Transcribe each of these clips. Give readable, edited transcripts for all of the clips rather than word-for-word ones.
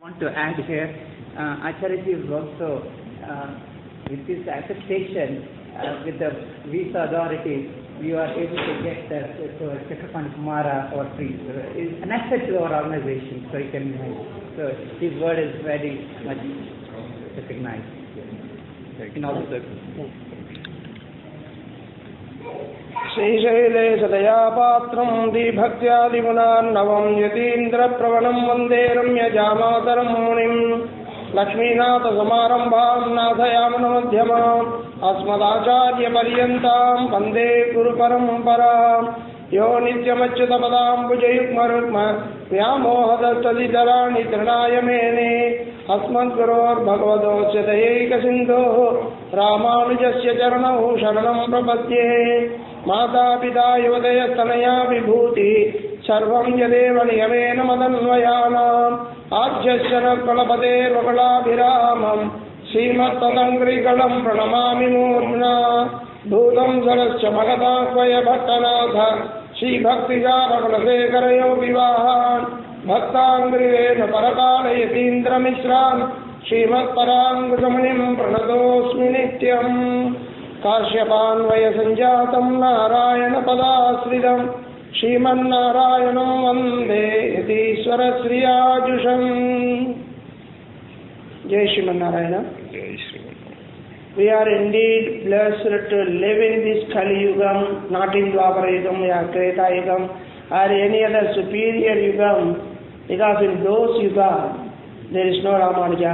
Want to add here, Acharya is also with this attestation with the visa authorities, you are able to get the Chakrapan Kumara or free. It's an asset to our organization, so you can. So his word is very much recognized in all the circles. श्रीशैले सदया पात्रं दीभक्त्यादिगुणार्णवं यतीन्द्रप्रवणं वन्दे रम्यजामातरं मुनिं लक्ष्मीनाथसमारम्भां नाथयामनमध्यमाम् अस्मदाचार्यपर्यन्तां वन्दे गुरुपरम्परां यो नित्यमच्युतपदाम्बुजयुग्मरुग्म व्यामोहदस्तदितराणि तृणाय मेने अस्मद्गुरोर्भगवतोऽस्य दयैकसिन्धोः रामानुजस्य चरणौ शरणं प्रपद्ये मातापिता युवतयस्तनया विभूतिः सर्वं यदेव नियमेन मदन्वयानाम् आद्यस्य नकुलपतेर्वकुलाभिरामम् श्रीमत्तदङ्घ्रिकलं प्रणमामि मूर्ध्ना भूतं सरश्च महदाह्वय भट्टनाथ श्रीभक्तिजारकुलशेखरयोगिवाहान् भक्ताङ्घ्रिरेण परकालयतीन्द्रमिश्रान् श्रीमत्पराङ्कुशमुनिं प्रणतोऽस्मि नित्यम् काश्यपान्वयसञ्जातं नारायणपदाश्रितं श्रीमन्नारायणं वन्दे यतीश्वरश्रियाजुषम्। जय Sriman Narayana. We are indeed blessed to live in this Kali Yugam, not in Dwapara Yugam or Treta Yugam or any other superior Yugam, because in those Yugas there is no Ramanuja,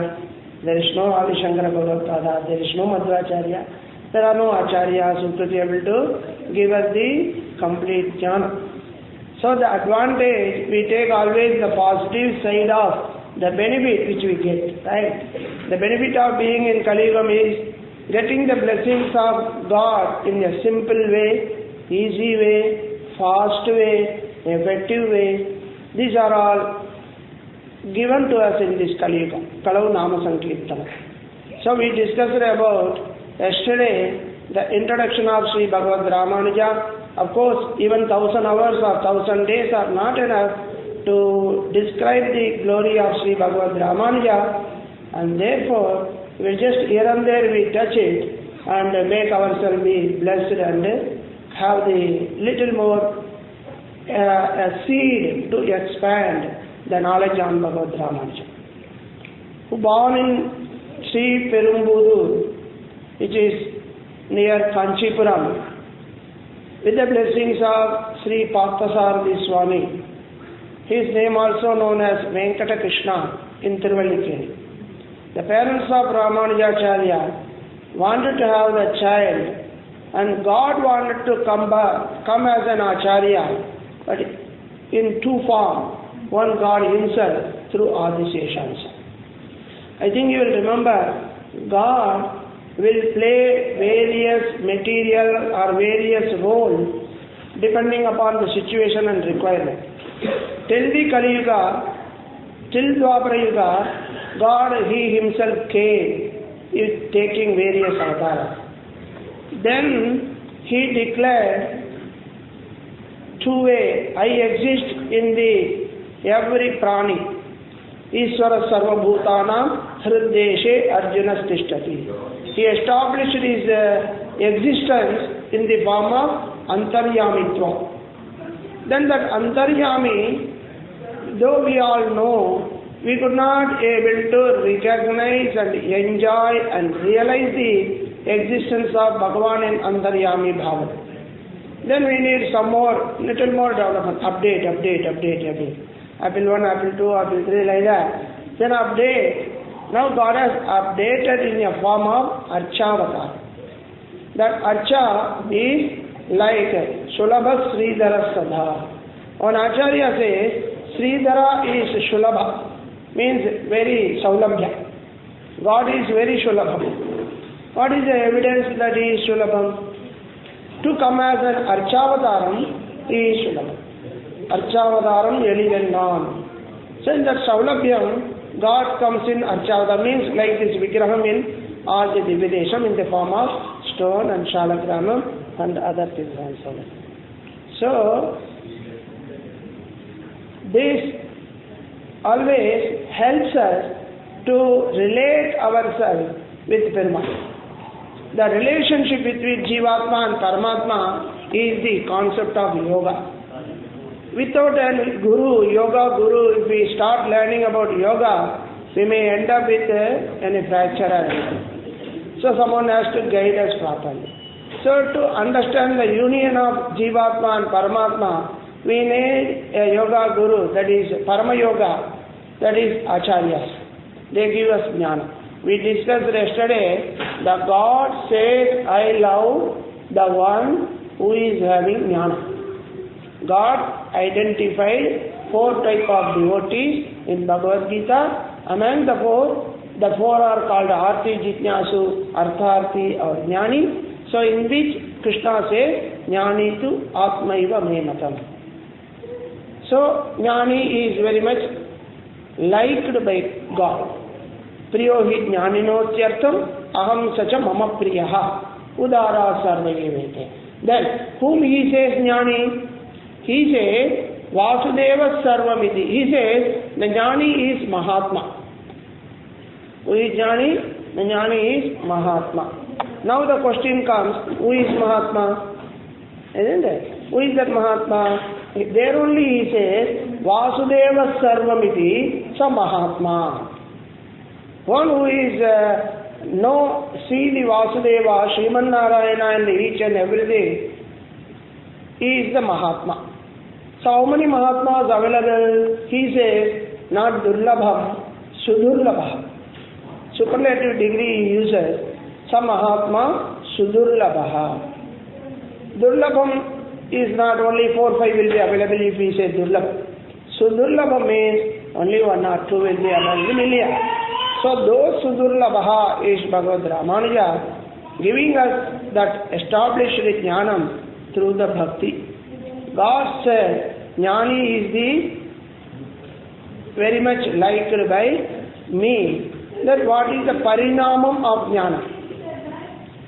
there is no Adi Shankara Bhagavapada, there is no Madhvacharya, there are no Acharyas who could be able to give us the complete jnana. So the advantage, we take always the positive side of the benefit which we get, right? The benefit of being in Kali Yugam is getting the blessings of God in a simple way, easy way, fast way, effective way. These are all given to us in this Kali Yuga, Kalau Nama Sankirtana. So we discussed about yesterday the introduction of Sri Bhagavad Ramanuja. Of course, even 1,000 hours or 1,000 days are not enough to describe the glory of Sri Bhagavad Ramanuja, and therefore we just here and there we touch it and make ourselves be blessed and have the little more a seed to expand the knowledge on Bhagavad Ramanuja. Who born in Sri Perumbudur, which is near Kanchipuram, with the blessings of Sri Parthasarathy Swami. His name also known as Venkata Krishna in Tiruvallikeni. The parents of Ramanujacharya wanted to have the child, and God wanted to come as an Acharya, but in two forms. One, God himself through Adiseshansa. I think you will remember, God will play various material or various roles depending upon the situation and requirement. Till the Kali Yuga, till Dwapara Yuga, God, He Himself came, is taking various avatars. Then He declared two-way, I exist in the every prani. Ishvara Sarva Bhutanam Hriddeshe Arjunas Tishtati. He established His existence in the form of Antaryamitva. Then that Antaryami, though we all know, we could not able to recognize and enjoy and realize the existence of Bhagavan in Antaryami Bhava. Then we need some more, little more development, update. Apple 1, Apple 2, Apple 3, like that. Then update. Now God has updated in a form of Archavatar. That Archa is like Sulabha Sridhara Sadha. When Acharya says Sridhara is Sulabha, means very Saulabhya. God is very Sulabha. What is the evidence that He is Sulabha? To come as an Archavataram, He is Sulabha. Archavataram Yelivennan. So in that Saulabhyam, God comes in Archavataram, means like this Vigraham in all the Dividesham in the form of stone and Shalagramam and other things and so on. So, this always helps us to relate ourselves with Paramatma. The relationship between Jivatma and Paramatma is the concept of yoga. Without a guru, yoga guru, if we start learning about yoga, we may end up with any fracture or anything. So someone has to guide us properly. So to understand the union of Jivatma and Paramatma, we need a yoga guru, that is Parama Yoga, that is Acharyas. They give us jnana. We discussed yesterday, the God says, I love the one who is having jnana. God identified 4 types of devotees in Bhagavad Gita. Among the four are called Arti, Jitnyasu, Artharti or Jnani. So in which Krishna says, Jnani tu Atmaiva me matam. So Jnani is very much liked by God. Priyo hi jnaninotyartam aham sacha mama priyaha udara sarvayevete. Then whom he says Jnani? He says Vasudeva Sarvamiti. He says the Jnani is Mahatma. Who is Jnani? The Jnani is Mahatma. Now the question comes, who is Mahatma? Isn't it? Who is that Mahatma? There only he says Vasudeva Sarvamiti Sa Mahatma. One who is see the Vasudeva, Sriman Narayana and each and everything is the Mahatma. So how many Mahatmas available? He says, not Durlabham, Sudurlabham. Superlative degree he uses, Sa Mahatma Sudurlabha. Durlabham is not only 4 or 5 will be available if we say Durlabh. Sudurlabha means only 1 or 2 will be among the million. So those Sudurlabha is Bhagavad Ramanuja giving us that established jnanam through the bhakti. God said, Jnani is the very much liked by me. That what is the parinamam of jnana?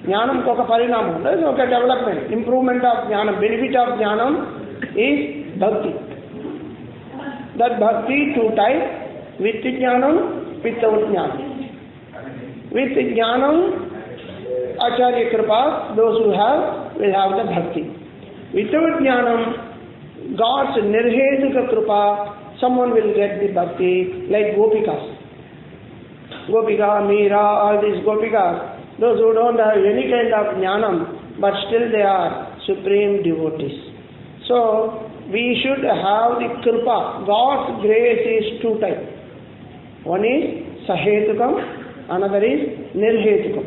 Jnanam koka parinamam, that is okay, development, improvement of jnanam, benefit of jnanam is bhakti. That bhakti 2 types, with jnanam, without jnanam. With jnanam, Acharya Kripa, those who have will have the bhakti. Without jnanam, God's nirhetuka kripa, someone will get the bhakti like Gopikas. Gopika, Meera, all these Gopikas, those who don't have any kind of jnanam, but still they are supreme devotees. So we should have the kripa. God's grace is 2 types. One is sahetukam, another is nirhetukam.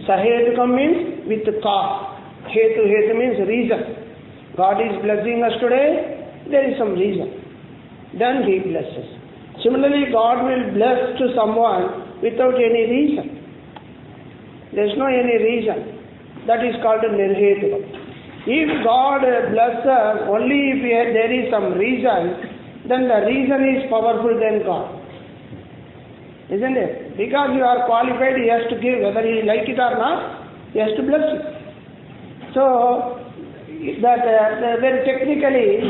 Sahetukam means with cause. Hetu means reason. God is blessing us today, there is some reason. Then He blesses. Similarly, God will bless to someone without any reason. There is no any reason. That is called a nirhetukam. If God blesses only if there is some reason, then the reason is powerful than God. Isn't it? Because you are qualified, He has to give, whether He like it or not, He has to bless you. So, that very technically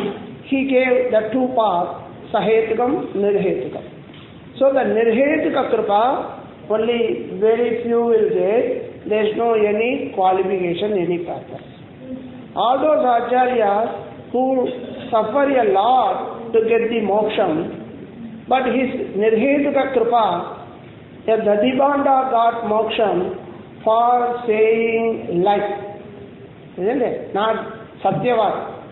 he gave the 2 parts, sahetukam, nirhetukam. So the nirhetuka kripa, only very few will get, there is no any qualification, any purpose. All those acharyas who suffer a lot to get the moksham, but his nirhetuka kripa, a Dadibanda got moksham for saying lie. Isn't it? Not Satyavad.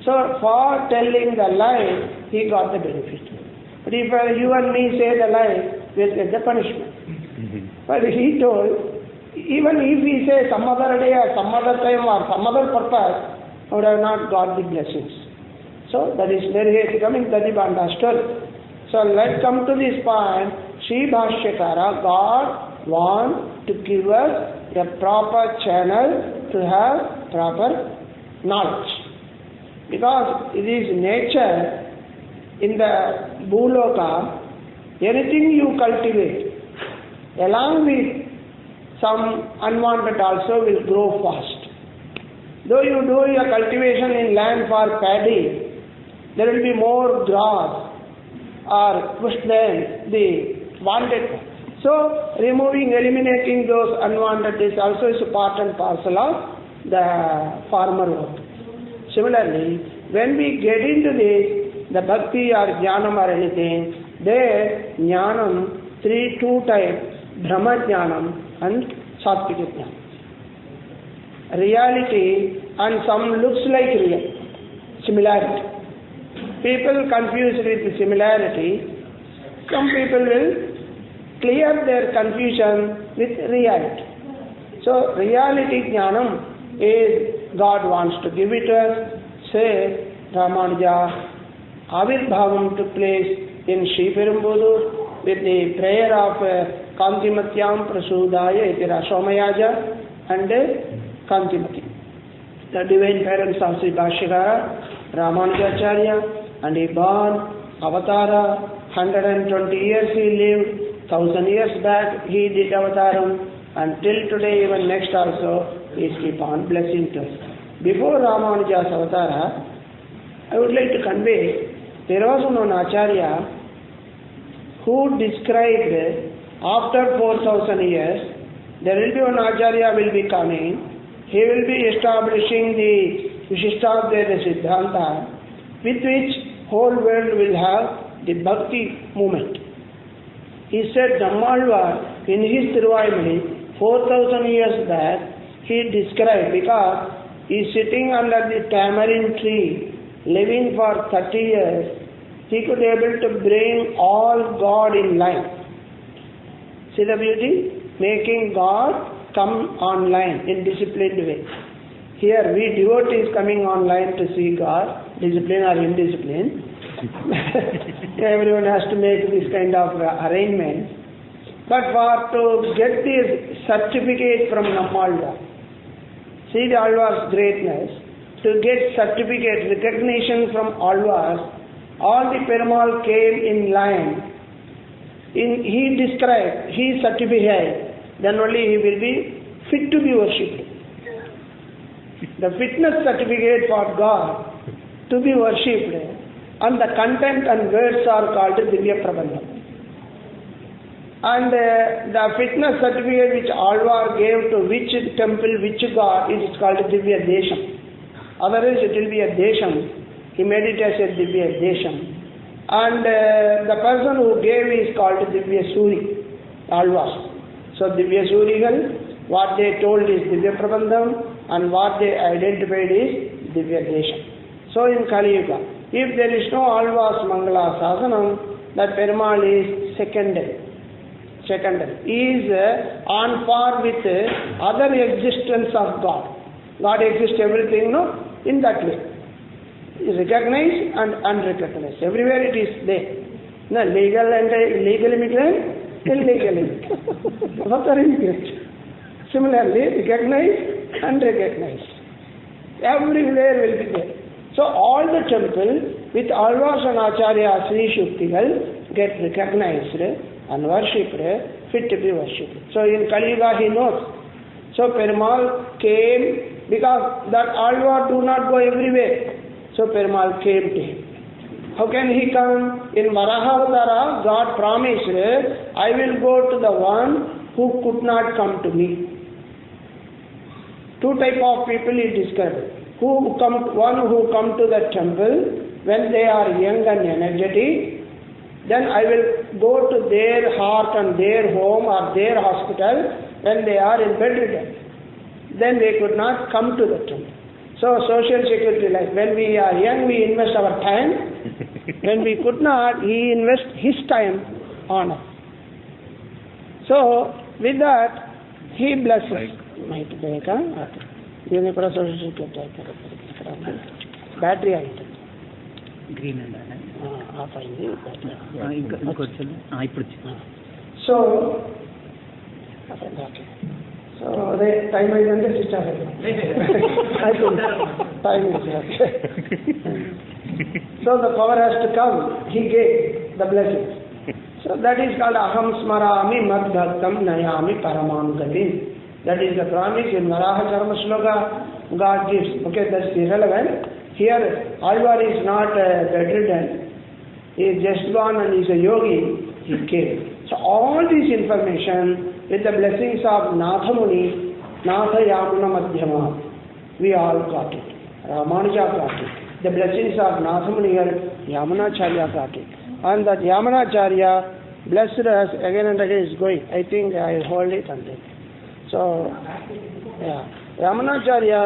So for telling the lie, he got the benefit. But if you and me say the lie, we'll get the punishment. But he told, even if we say some other day or some other time or some other purpose, I would have not got the blessings. So that is very coming Dadibanda story. So let's come to this point. Sri Bhashyakara, God wants to give us a proper channel to have proper knowledge. Because it is nature in the Bhuloka, anything you cultivate, along with some unwanted also will grow fast. Though you do your cultivation in land for paddy, there will be more grass or push them the wanted one. So eliminating those unwanted is also is part and parcel of the farmer work. Similarly, when we get into this, the bhakti or jnanam or anything, there jnanam, two types, Brahma jnanam and Sattvika jnanam. Reality and some looks like real. Similarity. People confused with similarity. Some people will clear their confusion with reality. So reality jnanam is God wants to give it to us. Say Ramanuja Avirbhavam took place in Sri Perumbudur with the prayer of Kantimatyam Prasudaya iti Rashomayaja and Kantimati. The divine parents of Sri Bhashyakara Ramanujacharya, and he born Avatara, 120 years he lived, 1000 years back he did Avataram, and till today even next also he keep on blessing to us. Before Ramanuja's Avatara, I would like to convey, there was one Acharya who described after 4000 years, there will be one Acharya will be coming, he will be establishing the Vishishtaadvaita Siddhanta, with which whole world will have the Bhakti movement. He said Nammalvar in his Tiruvazhumazhi 4000 years back, he described, because he is sitting under the tamarind tree, living for 30 years, he could be able to bring all God in line. See the beauty? Making God come online in disciplined way. Here we devotees coming online to see God, discipline or indiscipline. Everyone has to make this kind of arrangement. But to get this certificate from Nammalvar, see the Alvar's greatness, to get certificate, recognition from Alvar, all the Perumal came in line. He described, he certified, then only he will be fit to be worshipped. The fitness certificate for God to be worshipped, and the content and words are called Divya Prabandham. And the fitness certificate which Alvar gave to which temple, which God, it is called Divya Desham. Otherwise it will be a Desham. He made it as a Divya Desham. And the person who gave is called Divya Suri, Alvar. So Divya Surigal, what they told is Divya Prabandham, and what they identified is Divya Desham. So in Kali Yuga, if there is no Alvar's Mangala Sasanam, that Perumal is secondary. He is on par with other existence of God. God exists everything, no? In that way. Is recognized and unrecognized. Everywhere it is there. No, legal and illegal immigrant, illegal immigrant. Both are immigrants. Similarly, recognized and recognized. Everywhere will be there. So all the temple with Alvars and Acharya Sri Shuktigal get recognized and worshipped, fit to be worshipped. So in Kali Yuga he knows. So Perumal came, because that Alvar do not go everywhere. So Perumal came to him. How can he come? In Varahavatara, God promised, I will go to the one who could not come to me. Two type of people he described. One who come to the temple when they are young and energetic, then I will go to their heart and their home or their hospital when they are in bedridden. Then they could not come to the temple. So social security life, when we are young we invest our time, when we could not, he invest his time on us. So with that, he blesses. Battery item. Green and So the time is under switch off. I think time is okay. So the power has to come. He gave the blessings. So that is called Aham Smarami Mad Bhaktam Nayami Paramam Gatim. That is the promise in Varaha Charma Shloka God gives. Okay, that's irrelevant. Here Alvar is not bedridden. he is just gone and he is a yogi, he came. So all this information with the blessings of Natha Muni, Natha Yamuna Madhyama, we all got it. Ramanuja got it. The blessings of Natha Muni and Yamunacharya got it. And that Yamunacharya blessed us again and again is going. I think I hold it and then. So, yeah. Yamunacharya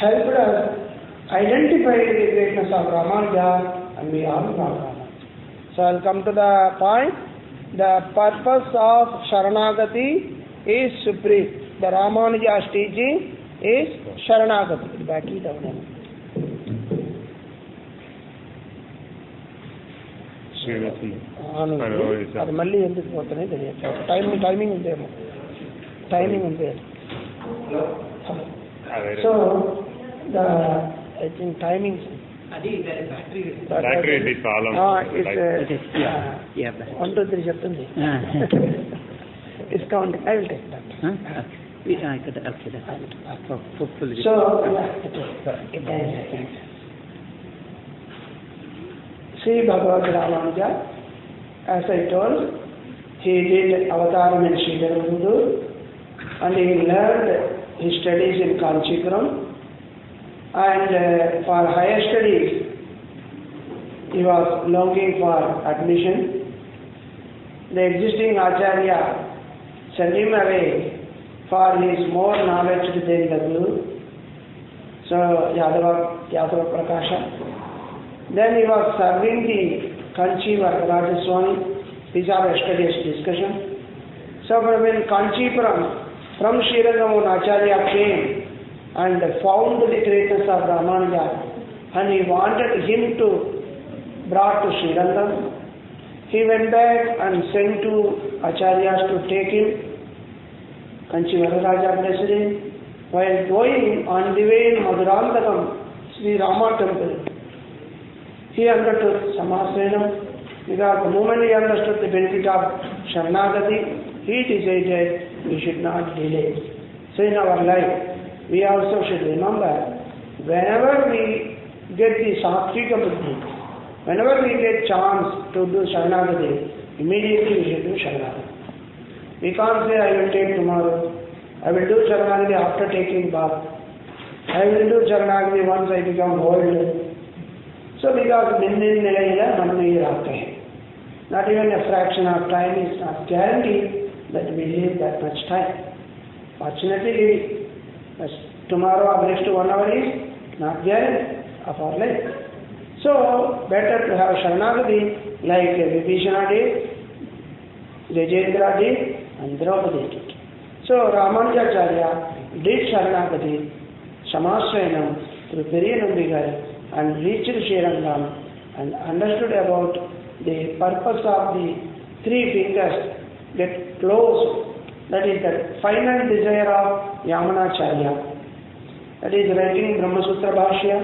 helped us identify the greatness of Ramanuja and we all got Ramanuja. So I'll come to the point. The purpose of Sharanagati is supreme. The Ramanuja's teaching is Sharanagati. Back it down. అది మళ్ళీ ఎందుకు పోతున్నాయి తెలియదు timing ఉందేమో timing ఉంది so I think timings battery చాలా 1 2 3 చెప్తుంది discount I will take that so Sri Bhagavad Ramanuja, as I told, he did Avataram in Sridarudu and he learned his studies in Kanchipuram, and for higher studies he was longing for admission. The existing Acharya sent him away for his more knowledge than the Guru, so Yadava Prakasha. Then he was serving the Kanchi Varadaraja These are yesterday's discussion. So when Kanchipuram from Srirangam Acharya came and found the greatness of Ramanuja and he wanted him to brought to Srirangam, he went back and sent to Acharyas to take him. Kanchi Varadaraja blessed him. While going on the way in Madurandagam, Sri Rama temple, he undertook Samasena, because the moment he understood the benefit of Sharanagati, he decided we should not delay. So in our life, we also should remember, whenever we get the Satvika Buddhi, whenever we get chance to do Sharanagati, immediately we should do Sharanagati. We can't say, I will take tomorrow, I will do Sharanagati after taking bath, I will do Sharanagati once I become old. So because not even a fraction of time is not guaranteed that we live that much time. Fortunately, tomorrow or next 1 hour is not guaranteed of our life. So better to have Sharanagati like Vibhishana did, Gajendra did, and Draupadi did. So Ramanujacharya did Sharanagati, Samasvayanam through Periyanambigai, and reached Srirangam and understood about the purpose of the 3 fingers get close. That is the final desire of Yamunacharya. That is writing Brahma Sutra Bhashya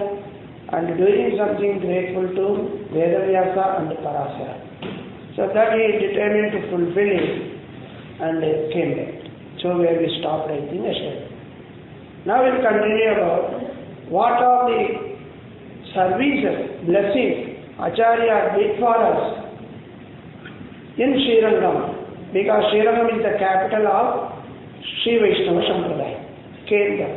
and doing something grateful to Vedavyasa and Parasara. So that he determined to fulfill it and came back. So where we stopped, I think, yesterday. Now we will continue about what are the services, blessings Acharya did for us in Srirangam, because Srirangam is the capital of Sri Vaishnava Sampradaya, Kendra.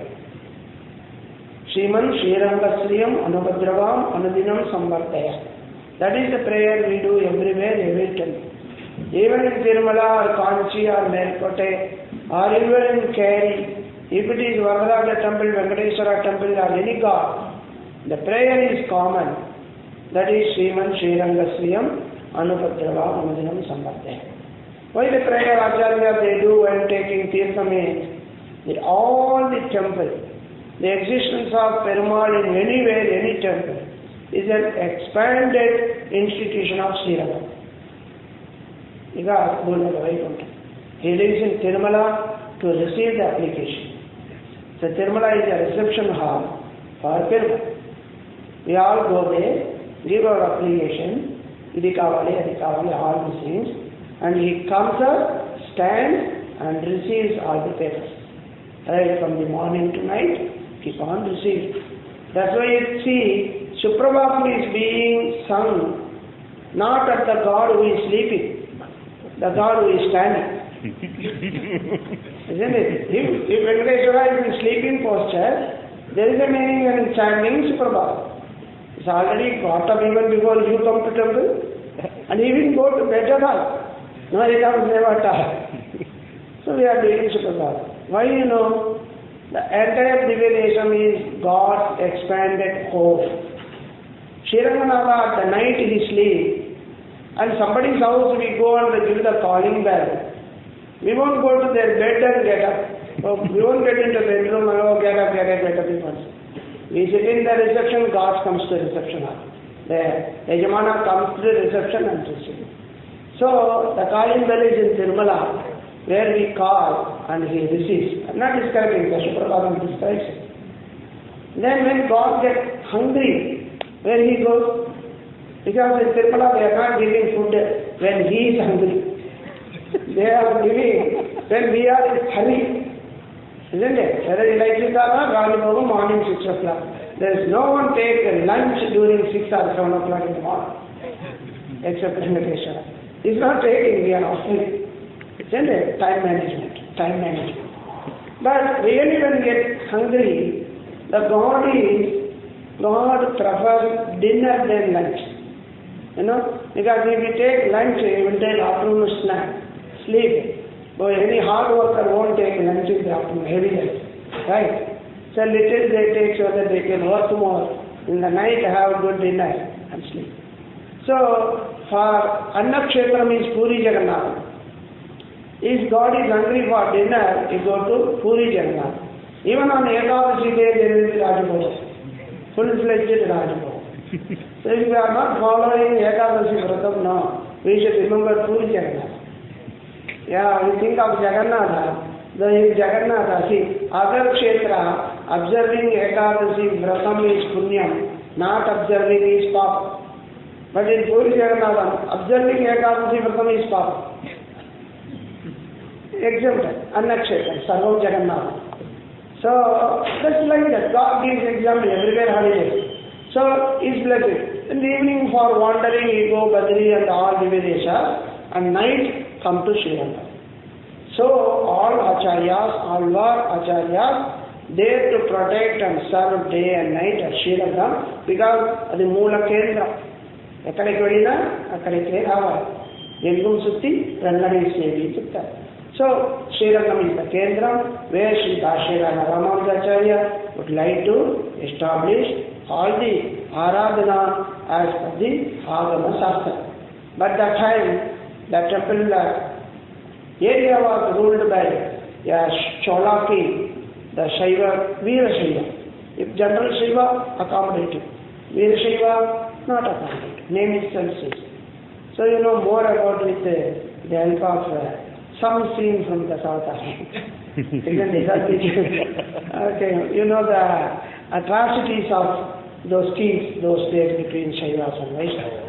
Sriman Srirangasriyam Anubhadravam Anudinam Samvartaya. That is the prayer we do everywhere, every temple. Even in Tirumala or Kanchi or Melkote or even in Keri, if it is Varadaraja temple, Venkateswara temple or any god, the prayer is common. That is Sriman Srirangasriyam Anubhadravam Anudinam Samvartaya. Why the prayer Acharya they do when taking Tirtham means that all the temple, the existence of Perumal in anywhere, any temple, is an expanded institution of Srirangam. He lives in Tirumala to receive the application. So Tirumala is a reception hall for Perumal. We all go there, give our application, Idikavali, Adikavali, all these things, and he comes up, stands and receives all the papers. Right from the morning to night, keep on receiving. That's why you see Suprabhakti is being sung not at the God who is sleeping, the God who is standing. Isn't it? If Venkateswara is in sleeping posture, there is a meaning in chanting Suprabhata. It's already got up even before you come to temple, and he will go to bed at all. No, he comes never tired. So we are doing Suprabhata. Why? The entire Divyadesham is God's expanded hope. Sriranganatha, at the night he sleeps, and somebody's house we go and give the calling bell. We won't go to their bed and get up. We won't get into the bedroom and get up. We sit in the reception, God comes to the reception. The Yajamana comes to the reception and receives. So the calling bell is in Tirumala, where we call and he receives. I'm not describing, the Suprabhadam describes it. Then when God gets hungry, where he goes? Because in Tirumala they are not giving food when he is hungry. They are giving when we are in hurry. Isn't it? Whether you like it or not, Gandhi morning 6 o'clock. There is no one take lunch during 6 or 7 o'clock in the morning. Except Venkateswara. He's not taking, we are offering. Isn't it? Time management. But really when we get hungry, the God prefers dinner than lunch. Because if we take lunch, we will take afternoon snack, sleep. But any hard worker won't take lunch in the afternoon, heavy lunch. Right? So little they take so that they can work more. In the night have good dinner and sleep. So for Annakshetram is Puri Jagannath. If God is hungry for dinner, he go to Puri Jagannath. Even on Ekadashi day there is Rajabhoga. Full-fledged Rajabhoga. So if we are not following Ekadashi Vratam now, we should remember Puri Jagannath. Yeah, we think of Jagannatha. In Jagannatha, see, other Kshetra, observing Ekadashi Vratam is Punyam, not observing is Papa. But in Puri Jagannath, observing Ekadashi Vratam is Papa. Exempted, Annakshetra, Sarvam Jagannath. So, that's like that. God gives example everywhere holidays. So, is blessed. In the evening for wandering, you go Badri and all Divyadeshas, and night come to Sri Lanka. So, all Acharyas, all war Acharyas, dare to protect and serve day and night at Sri Lanka, because the Moola Kendra. Ekkadiki velina, akkadike raavali. Engum sutti, rannadi sevi chitta. So, Sri Lanka is the Kendra, where Sri Dashirana Ramanujacharya would like to establish all the Aradhana as per the Agama Shastra. But that time, the temple area was ruled by Chola king, the Shaiva, Veera Shaiva. If general Shaiva, accommodated. Veera Shaiva, not accommodated. Name itself says. So you know more about with the help of some scene from the South Africa. Okay, you know the atrocities of those kings, those days between Shaivas and Vaishnavas.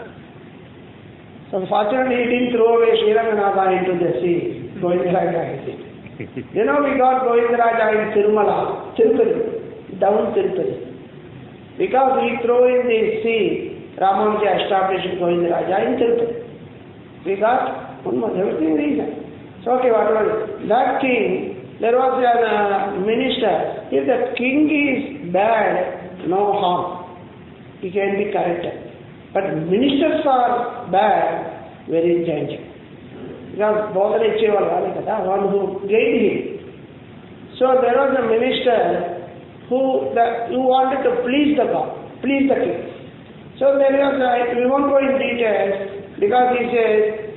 So fortunately he didn't throw away Sriranganatha into the sea, Govindaraja. You know we got Govindaraja in Tirumala, Tirupati, down Tirupati. Because we throw in the sea, Ramanuja established Govindaraja in Tirupati. We got everything reason. So okay, whatever. That king, there was a minister. If the king is bad, no harm. He can be corrected. But ministers are bad, very danger. Because one who gained him. So there was a minister who wanted to please the God, please the king. So there was we won't go in details because he says,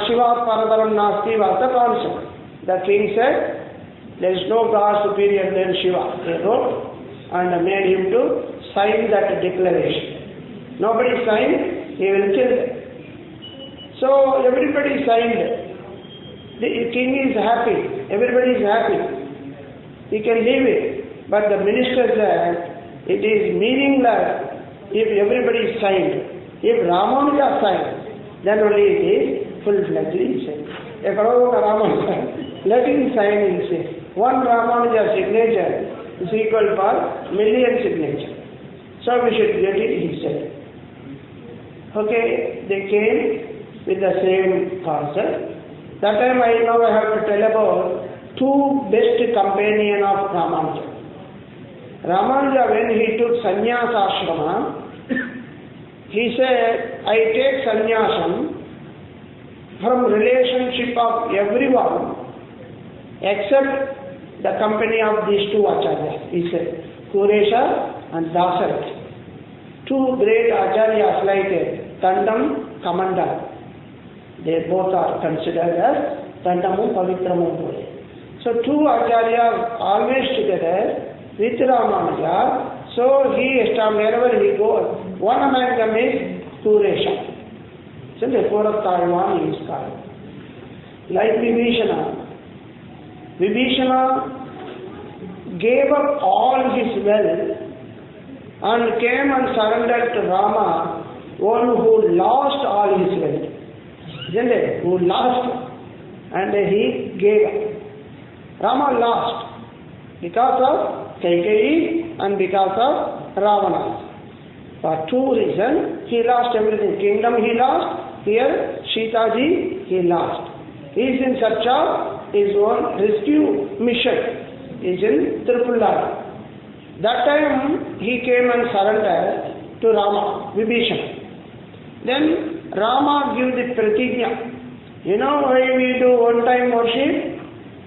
Shiva Paradaram Nasti was the concept. The king said, there is no God superior than Shiva. They wrote and made him to sign that declaration. Nobody signed, he will kill them. So everybody signed. The king is happy, everybody is happy. He can leave it. But the minister said, it is meaningless if everybody signed. If Ramanuja signed, then only it is full-fledged insane. If Ramanuja, let him sign insane. One Ramanuja signature is equal for million signature. So we should get it, he said. Okay, they came with the same concept. That time I have to tell about two best companion of Ramanuja. Ramanuja, when he took sannyas ashrama, he said, I take sannyasam from relationship of everyone except the company of these two acharyas. He said, Kuresha and Dasaratha. Two great acharyas like Tandam, Kamandam. They both are considered as Tandamu, Pavitramu. So two acharyas always together with Ramanuja. So he established wherever he goes. One among them is Kuresha. So the fourth Taiwan is called. Like Vibhishana. Vibhishana gave up all his wealth and came and surrendered to Rama, one who lost all his wealth. Isn't it? Who lost and he gave up. Rama lost because of Kaikeyi and because of Ravana. For two reasons, he lost everything. Kingdom he lost, here Sitaji he lost. He is in search of his own rescue mission. He is in Tripura. That time he came and surrendered to Rama, Vibhishana. Then Rama gave the pratigna. You know why we do one-time worship?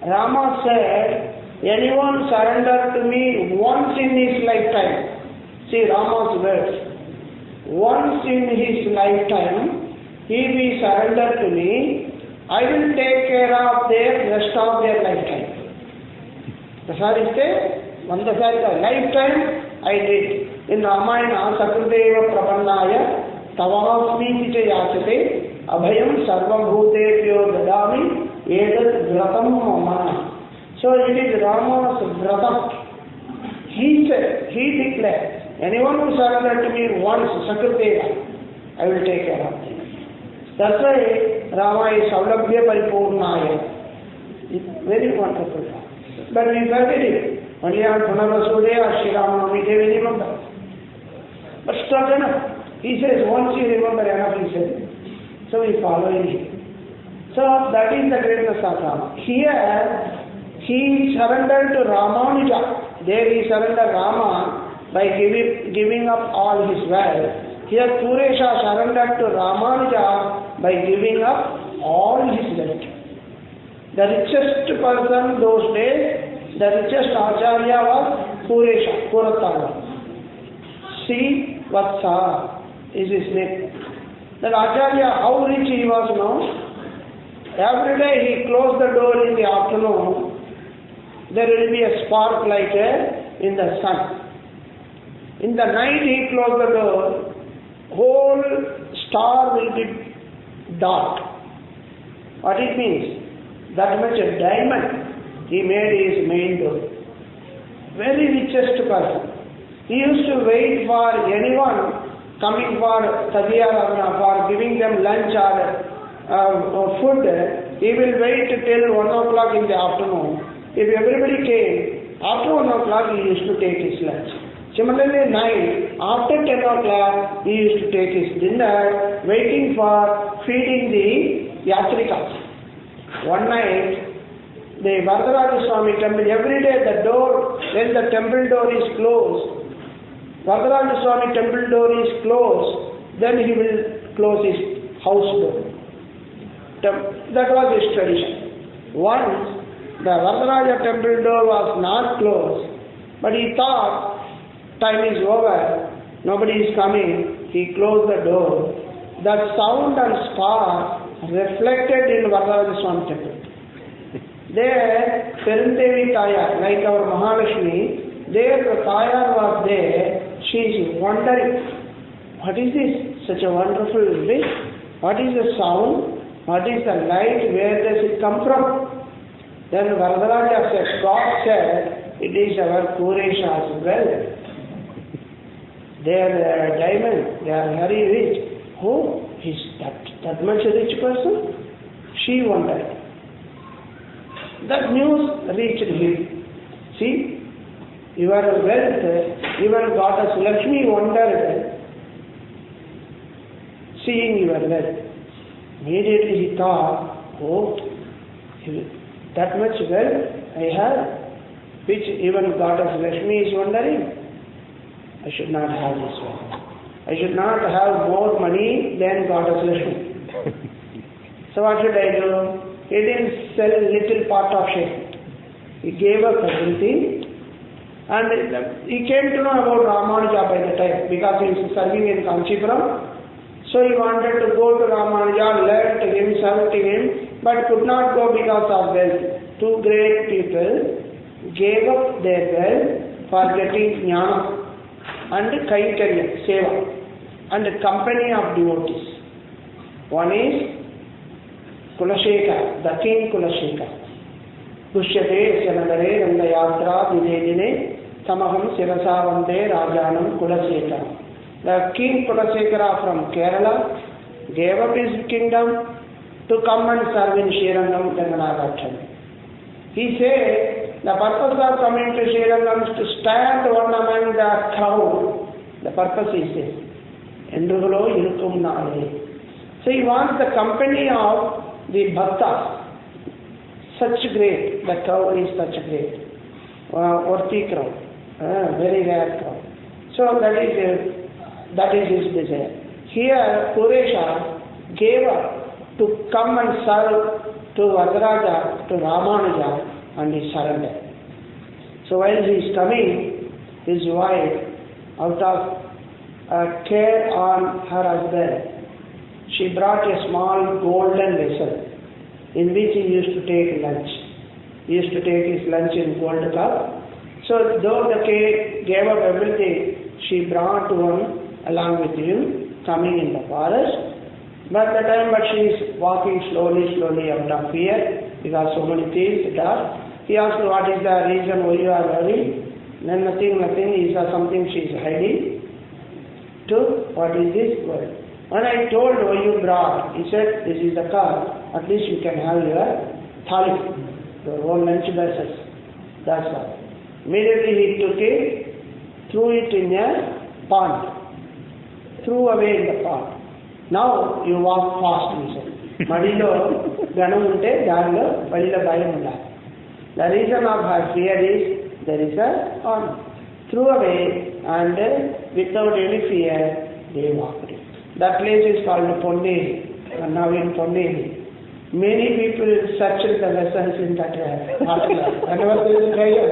Rama said, anyone surrender to me once in his lifetime. See Rama's words. Once in his lifetime, he will surrender to me. I will take care of their rest of their lifetime. One lifetime I did. In Ramayana, Sakurdeva Prabannaya Tavasmi Kite Yachate Abhayam Sarvam Bhutebhyo Dadami Edat Vratam Mama. So it is Rama's Vratam. He said, he declared, anyone who surrenders to me once, Sakurdeva, I will take care of them. That's why Rama is Saulabhya Paripurnaya. It's very wonderful. But we forget it. Only on Punarvasudeya, Sri Ramanavami, they will remember. But stop enough. He says, once you remember enough, he says. So we follow him. So that is the greatness of Rama. Here, he surrendered to Ramanuja. There he surrendered Rama by giving up all his wealth. Here Kuresha surrendered to Ramanuja by giving up all his wealth. The richest person those days, the richest Acharya was Kuresha, Kuratala. Sri Vatsa is his name. That Acharya, how rich he was now? Every day he closed the door in the afternoon. There will be a spark like in the sun. In the night he closed the door. Whole star will be dark. What it means? That much a diamond he made his main door. Very richest person. He used to wait for anyone coming for Tadiyarana, for giving them lunch or food. He will wait till 1 o'clock in the afternoon. If everybody came, after 1 o'clock he used to take his lunch. Similarly, night, after 10 o'clock, he used to take his dinner, waiting for feeding the yatrikas. One night, the Vardaraja Swami temple, every day the door, when the temple door is closed, Vardaraja Swami temple door is closed, then he will close his house door. That was his tradition. Once, the Vardaraja temple door was not closed, but he thought, time is over, nobody is coming, he closed the door. That sound and spark reflected in Vardaraja Swami temple. There, Perundevi Tayar, like our Mahalakshmi, there the Tayar was there, she is wondering, what is this? Such a wonderful wish. What is the sound? What is the light? Where does it come from? Then Vardaraja said, God said, it is our Kuresha's wealth. They are diamond, they are very rich. Who is that much a rich person? She wondered. That news reached him. See, your wealth, even goddess Lakshmi wondered. seeing your wealth. Immediately he thought, oh, that much wealth I have, which even Goddess Lakshmi is wondering, I should not have this wealth. I should not have more money than Goddess Lakshmi. So what should I do? He didn't sell a little part of share. He gave up everything. And he came to know about Ramanuja by the time, because he was serving in Kanchipuram. So he wanted to go to Ramanuja, learn to him, serve to him, but could not go because of wealth. Two great people gave up their wealth for getting jnana and kaikarya, seva, and the company of devotees. One is Kulashekara, the king Kulashekara. Pushyate Sanagare Rangayatra Videdine Tamaham Sirasa Vande Rajanam Kulashekara. The king Kulasekara from Kerala gave up his kingdom to come and serve in Srirangam Ganganagachan. He said the purpose of coming to Srirangam is to stand one among the crowd. The purpose is this. Endugulo Irukum Nale. So he wants the company of the Bhaktas. Such great, the crowd is such great. Worthy crowd. Very rare crowd. So that is his desire. Here, Puresha gave up to come and serve to Vajraja, to Ramanuja, and he surrendered. So while he is coming, his wife, out of care on her husband, she brought a small golden vessel in which he used to take lunch. He used to take his lunch in gold cup. So though the king gave up everything, she brought one along with him, coming in the forest. But she is walking slowly out of fear, because so many thieves are. He asked, what is the reason why you are worried? Then nothing, is there something she is hiding? What is this gold? When I told what you brought, he said, this is the car, at least you can have your thali, your own lunch vessels. That's all. Immediately he took it, threw it in a pond. Threw away in the pond. Now you walk fast, he said. Madilo ganam unte darlo balila bayam undali. The reason of her fear is there is a pond. Threw away and without any fear they walked. That place is called Ponderi, and now in Ponderi. Many people search the vessels in that water. Whenever there is a treasure,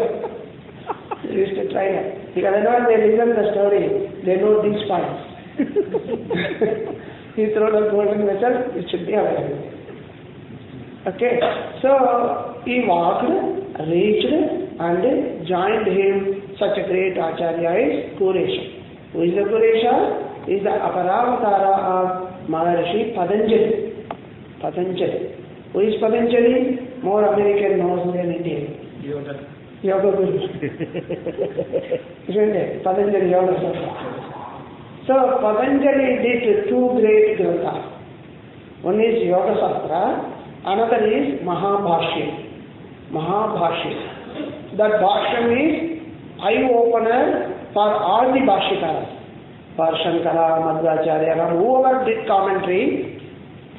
they used to try it. Because whenever they listen the story, they know these points. He threw the golden vessel, it should be available. Okay, so he walked, reached, and joined him. Such a great Acharya is Puresha. Who is the Puresha? Is the Aparavatara of Maharishi Patanjali. Who is Patanjali? More American knows than Indian. Yoga Guru. Isn't it? Patanjali Yoga Sastra. So Patanjali did two great granthas. One is Yoga Sastra, another is Mahabhashya. That Bhashyam is eye-opener for all the Bhashyakaras. For Shankara, Madhvacharya, whoever did commentary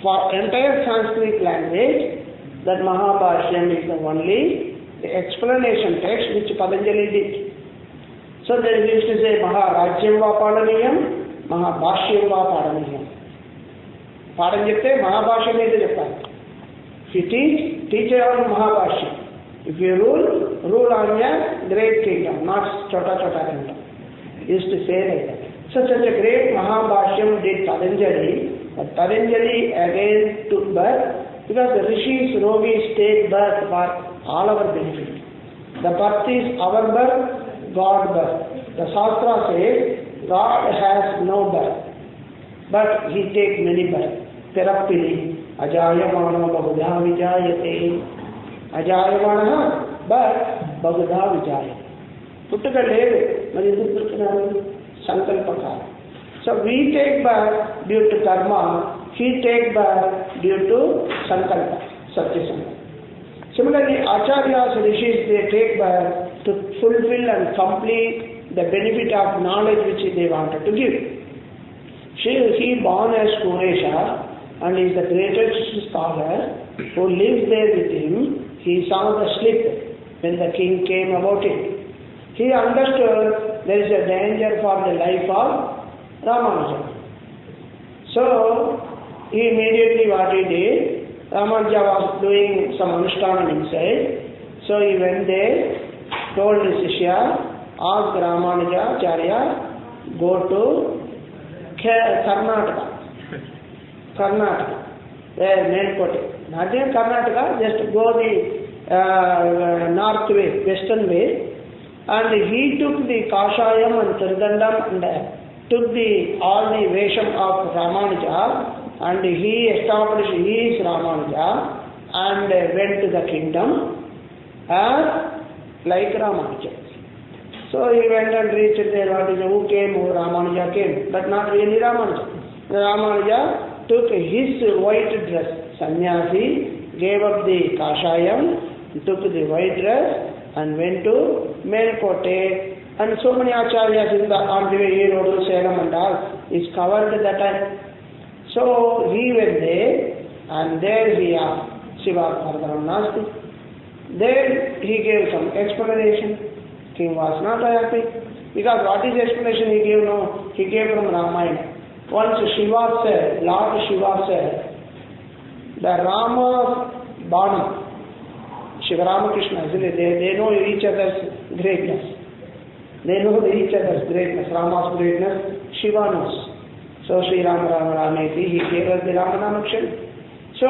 for entire Sanskrit language, that Mahabhashyam is the only explanation text which Patanjali did. So they used to say Maharajyam va padaniyam, Mahabhashyam va padaniyam. Padam chepte Mahabhashyam is cheptali. If you teach on Mahabhashyam. If you rule on a great kingdom, not chota kingdom. Used to say like that. So such a great Mahabhashyam did Patanjali, but Patanjali again took birth, because the rishis, yogis take birth for all our benefit. The birth is our birth, God birth. The Shastra says God has no birth, but He takes many births. Terappili, Ajayamana Bahudha Vijayate. Ajayamana, but Bahudha Vijayate. Puttuka ledu, mari enduku putukunnadu? Sankalpakara. So we take birth due to karma, he take birth due to sankalpa, satya sankalpa. Similarly, Acharyas, rishis, they take birth to fulfill and complete the benefit of knowledge which they wanted to give. He born as Kuresha and is the greatest scholar who lives there with him. He saw the slip when the king came about it. He understood there is a danger for the life of Ramanuja. So he immediately what he did, Ramanuja was doing some anushtana inside. So he went there, told his Shishya, ask Ramanuja Acharya, go to Karnataka, where Melkote. Not in Karnataka, just go the north way, western way. And he took the Kashayam and Tirdandam and took all the Vesham of Ramanuja, and he established he is Ramanuja and went to the kingdom as like Ramanuja. So he went and reached there, who came? Oh, Ramanuja came, but not really Ramanuja. Ramanuja took his white dress, sannyasi, gave up the Kashayam, took the white dress and went to Melkote. And so many acharyas in the on the way, Rodu, Salem and all is covered that time. So he went there and there he asked Shiva Pardaram Nasti. There he gave some explanation. King was not happy because what is the explanation he gave? No, he gave from Ramayana. Once Shiva said, Lord Shiva said, the Rama's Banam, Shiva Ramakrishna, they know each other's greatness. They know each other's greatness. Rama's greatness, Shiva knows. So Sri Rama Rama Rameti, he gave us the Ramanamakshan. So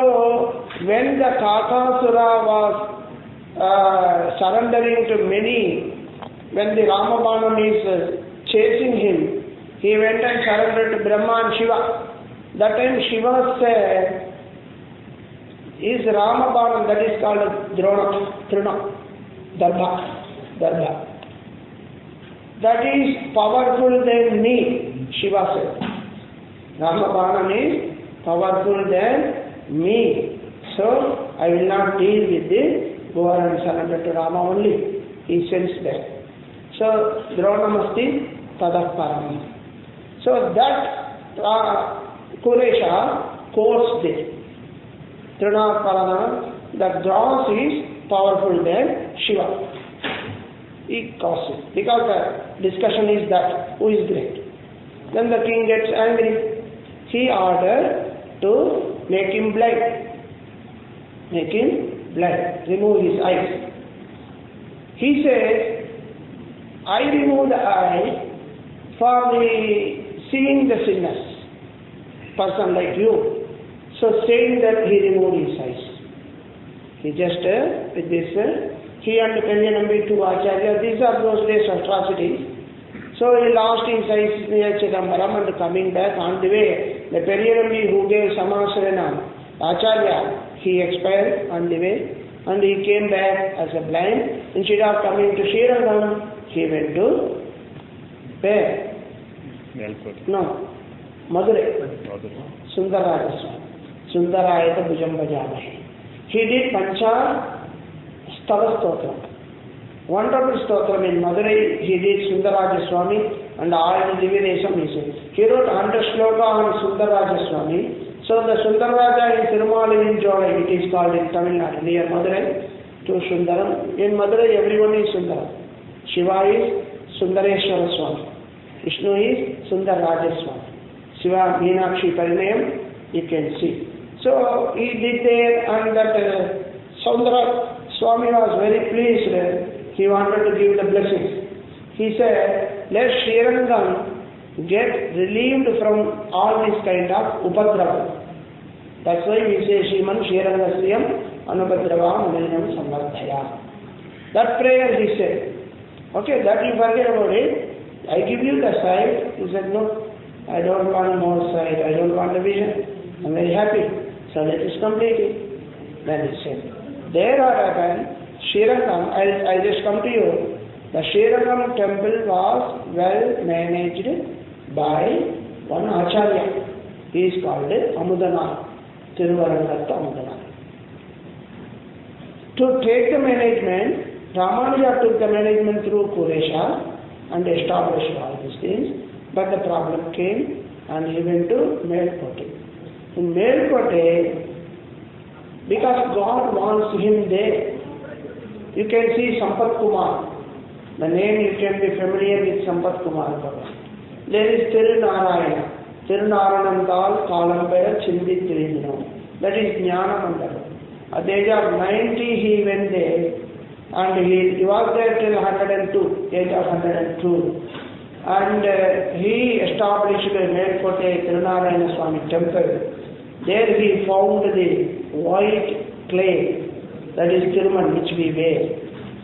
when the Kakasura was surrendering to many, when the Ramabanam is chasing him, he went and surrendered to Brahma and Shiva. That time Shiva said, is Ramabanam, that is called Trina, Darbha. That is powerful than me, Shiva said. Ramabanam is powerful than me. So I will not deal with this. Go and surrender to Rama only. He sends that. So Dronamasti Tadah Param. So that Kuresha quotes this. Trina Parana, that Dronas is powerful than Shiva. He calls it. Because the discussion is that who is great. Then the king gets angry. He ordered to make him blind. Remove his eyes. He says, I remove the eye for the seeing the sinners, person like you. So saying that he removed his eyes. He just with this, he and Kalyanambi to Acharya, these are those days atrocities. So he lost his eyes near Chidambaram and coming back on the way, the Peryanambi who gave Samasarana, Acharya, he expired on the way and he came back as a blind. Instead of coming to Srirangam, he went to where? No, Madurai. Sundarajaswami. Sundarayata Bujambajamahi. He did Pancha Stava Stotram. Wonderful Stotram in Madurai. He did Sundarajaswami and all the Divination he said. He wrote 100 sloka on Sundarajaswami. So the Sundaraja in Tirumalavijolai, it is called in Tamil Nadu, near Madurai to Sundaram. In Madurai everyone is Sundaram. Shiva is Sundareshwara Swami. Vishnu is Sundarajaswami. Shiva Meenakshi Parinayam, you can see. So he did there and that Sundara Swami was very pleased. He wanted to give the blessings. He said, let Srirangam get relieved from all this kind of upadrava. That's why we say Shriman Shrirangasriyam Anupadravam Milinam Samvardhaya. That prayer he said. Okay, that you forget about it. I give you the sight. He said, no, I don't want more sight. I don't want a vision. I'm very happy. So let us complete it. Then he said, there are again Srirangam. I'll just come to you. The Srirangam temple was well managed by one Acharya. He is called Amudana, Tiruvarangatha Amudana. To take the management, Ramanuja took the management through Kuresha and established all these things. But the problem came, and he went to Melkote. In Melkote, because God wants him there, you can see Sampath Kumar. The name you can be familiar with Sampath Kumar. There is Tirunarayana. Tirunarayanandal Kalambera Chindi Tirinam. That is Jnana Mandala. At the age of 90 he went there, and he was there till 102, age of 102. And he established a Melkote Tirunarayana Swami temple. There he found the white clay, that is Tirman, which we wear.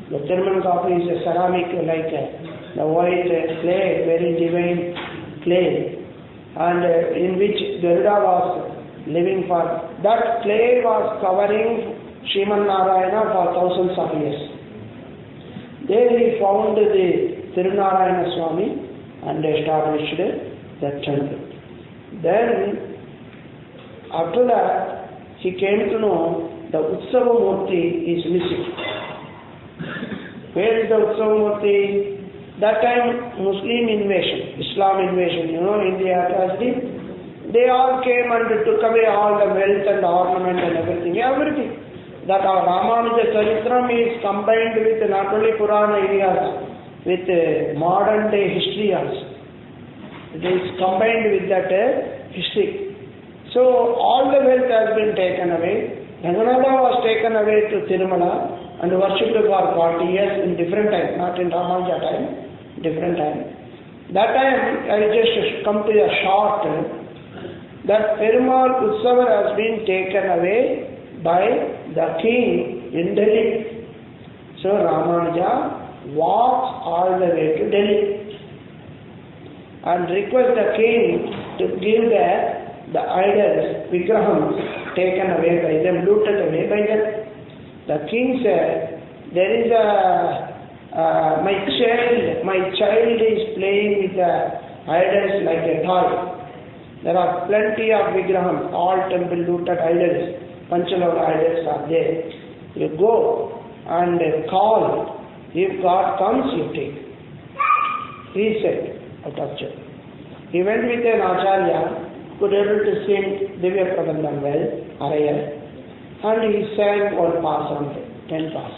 The Tirman copy is a ceramic like the white clay, very divine clay, and in which Garuda was living for. That clay was covering Sriman Narayana for thousands of years. There he found the Tirunarayana Swami and established the temple. Then after that he came to know the Utsava Murti is missing. Where is the Utsava Murti? That time Muslim invasion, Islam invasion, India atrocity. They all came and took away all the wealth and ornament and everything. That our Ramanuja Charitram is combined with not only Purana areas, with modern day history also. It is combined with that history. So all the wealth has been taken away. Ranganatha was taken away to Tirumala and worshipped for 40 years in different time, not in Ramanuja time, different time. That time I just come to a short that Perumal Utsava has been taken away by the king in Delhi. So Ramanuja walks all the way to Delhi and requests the king to give the idols, vigrahams, taken away by them, looted away by them. The king said, there is my child is playing with the idols like a toy. There are plenty of vigrahams, all temple looted idols, Panchaloka idols are there. You go and call. If God comes, you take. He said, out of joy. He went with an Acharya, could able to sing Divya Prabandham well, Araya, and he sang one pass on 10 pass.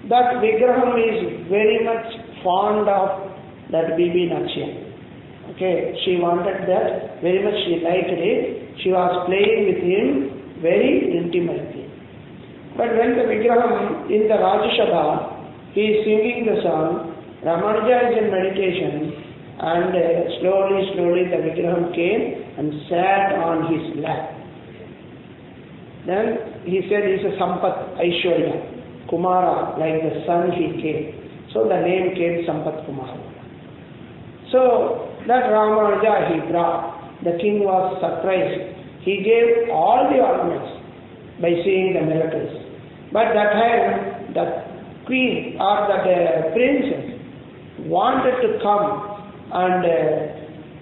That vigraham is very much fond of that Bibi Nakshiya. Okay, she wanted that, very much she liked it. She was playing with him very intimately. But when the vigraham in the Rajasabha, he is singing the song, Ramanuja is in meditation, and slowly the vigraham came and sat on his lap. Then he said he is a Sampath Aishwarya, Kumara, like the sun he came. So the name came Sampath Kumara. So that Ramanuja he brought. The king was surprised. He gave all the ornaments by seeing the miracles. But that time the queen or the princess wanted to come and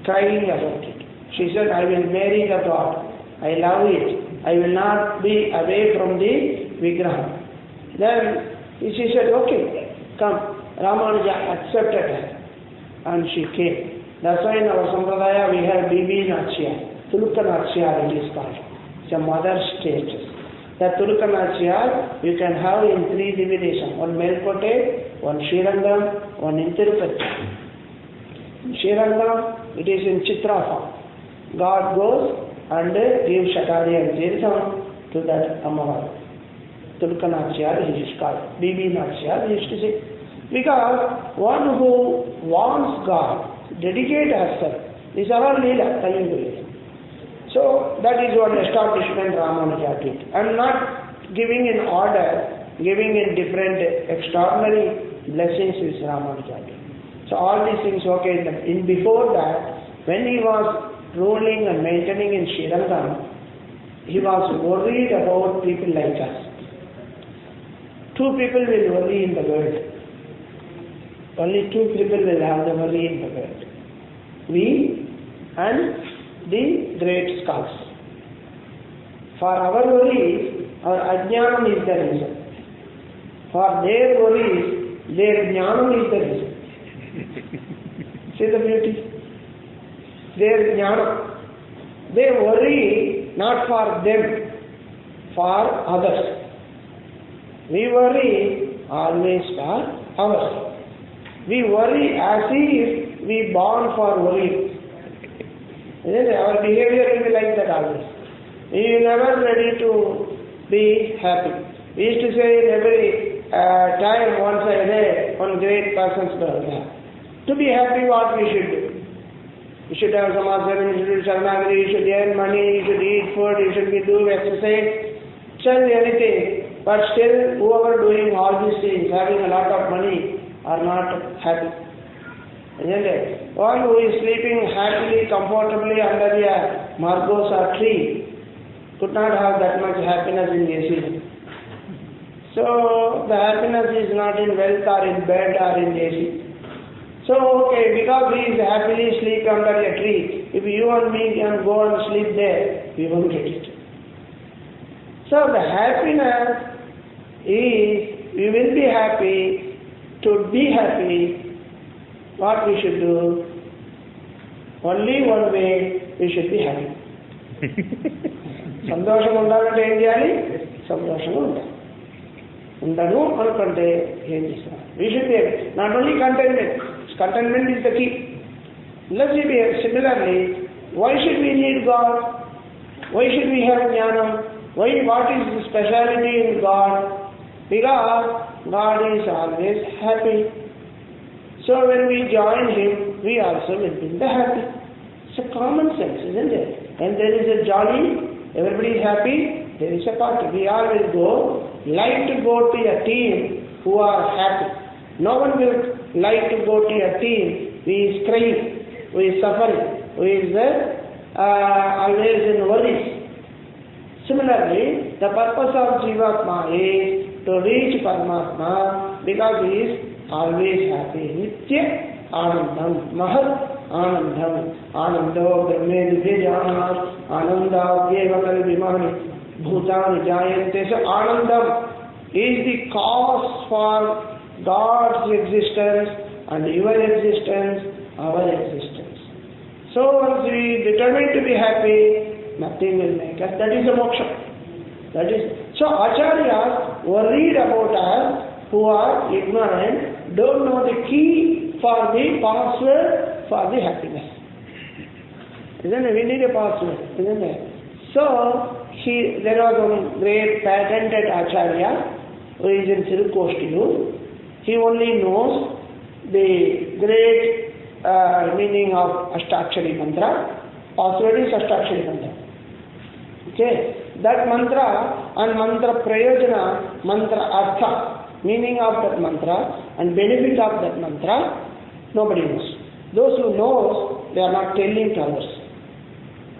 crying about it. She said, I will marry the god. I love it. I will not be away from the Vigraham. Then she said, okay, come. Ramanuja accepted her and she came. That's why in our Sampradaya we have Bibi Nakshiya, Tulka Nakshiya it is called. It's a mother status. That Tulka Nakshiya you can have in 3 divisions, one Melkote, one Srirangam, one in Tirupati. In Srirangam it is in Chitra form. God goes and gives Shakari and Tirtham to that Amavara. Tulka Nakshiya it is called. Bibi Nakshiya we used to say. Because one who wants God, dedicate herself. These are all Leela, Kalinguli. So that is what establishment Ramanuja did. And not giving in order, giving in different extraordinary blessings is Ramanuja did. So all these things, okay, in before that, when he was ruling and maintaining in Srirangam, he was worried about people like us. 2 people will worry in the world. Only 2 people will have the worry in the world. We and the great scholars. For our worries, our ajnanam is the reason. For their worries, their jnanam is the reason. See the beauty? their jnana. They worry not for them, for others. We worry always for ours. We worry as if we born for worry. Our behavior will be like that always. We are never ready to be happy. We used to say in every time, once I read one great person's birth. To be happy, what we should do? You should have some asana, you should do saranagari, you should earn money, you should eat food, you should be doing exercise, sell anything. But still, whoever doing all these things, having a lot of money, are not happy. Isn't it? One who is sleeping happily, comfortably under a margosa tree could not have that much happiness in AC. So, the happiness is not in wealth or in bed or in AC. So, okay, because he is happily sleep under a tree, if you and me can go and sleep there, we won't get it. So, the happiness is, we will be happy. To be happy, what we should do? Only one way, we should be happy. సంతోషం ఉండాలంటే ఏం చేయాలి? సంతోషంగా ఉండాలి. ఉండను అనుకుంటే ఏం చేస్తాం? We should be not only contentment. Contentment is the key. Let's be similarly. Why should we need God? Why should we have jnana? Why? What is the speciality in God? Because God is always happy. So when we join Him, we also will be happy. It's a common sense, isn't it? And there is a jolly, everybody is happy, there is a party. We always like to go to a team who are happy. No one will like to go to a team who is crying, who is suffering, who is always in worries. Similarly, the purpose of Jivatma is to reach Paramatma because he is always happy. Nitya Anandam, Mahat Anandam, Anando Brahme Vijayana, Ananda Devakal Vimani, Bhutani Jayante. So Anandam is the cause for God's existence and your existence, our existence. So once we determine to be happy, nothing will make us. That is the moksha. That is. So acharyas worried about us who are ignorant, don't know the key for the password for the happiness. Isn't it? We need a password, isn't it? So there was one great patented acharya who is in Sirukoshtinu. He only knows the great meaning of Ashtakshari mantra. Password is Ashtakshari mantra. Okay, that mantra and mantra prayojana, mantra artha, meaning of that mantra and benefit of that mantra, nobody knows. Those who know, they are not telling to others.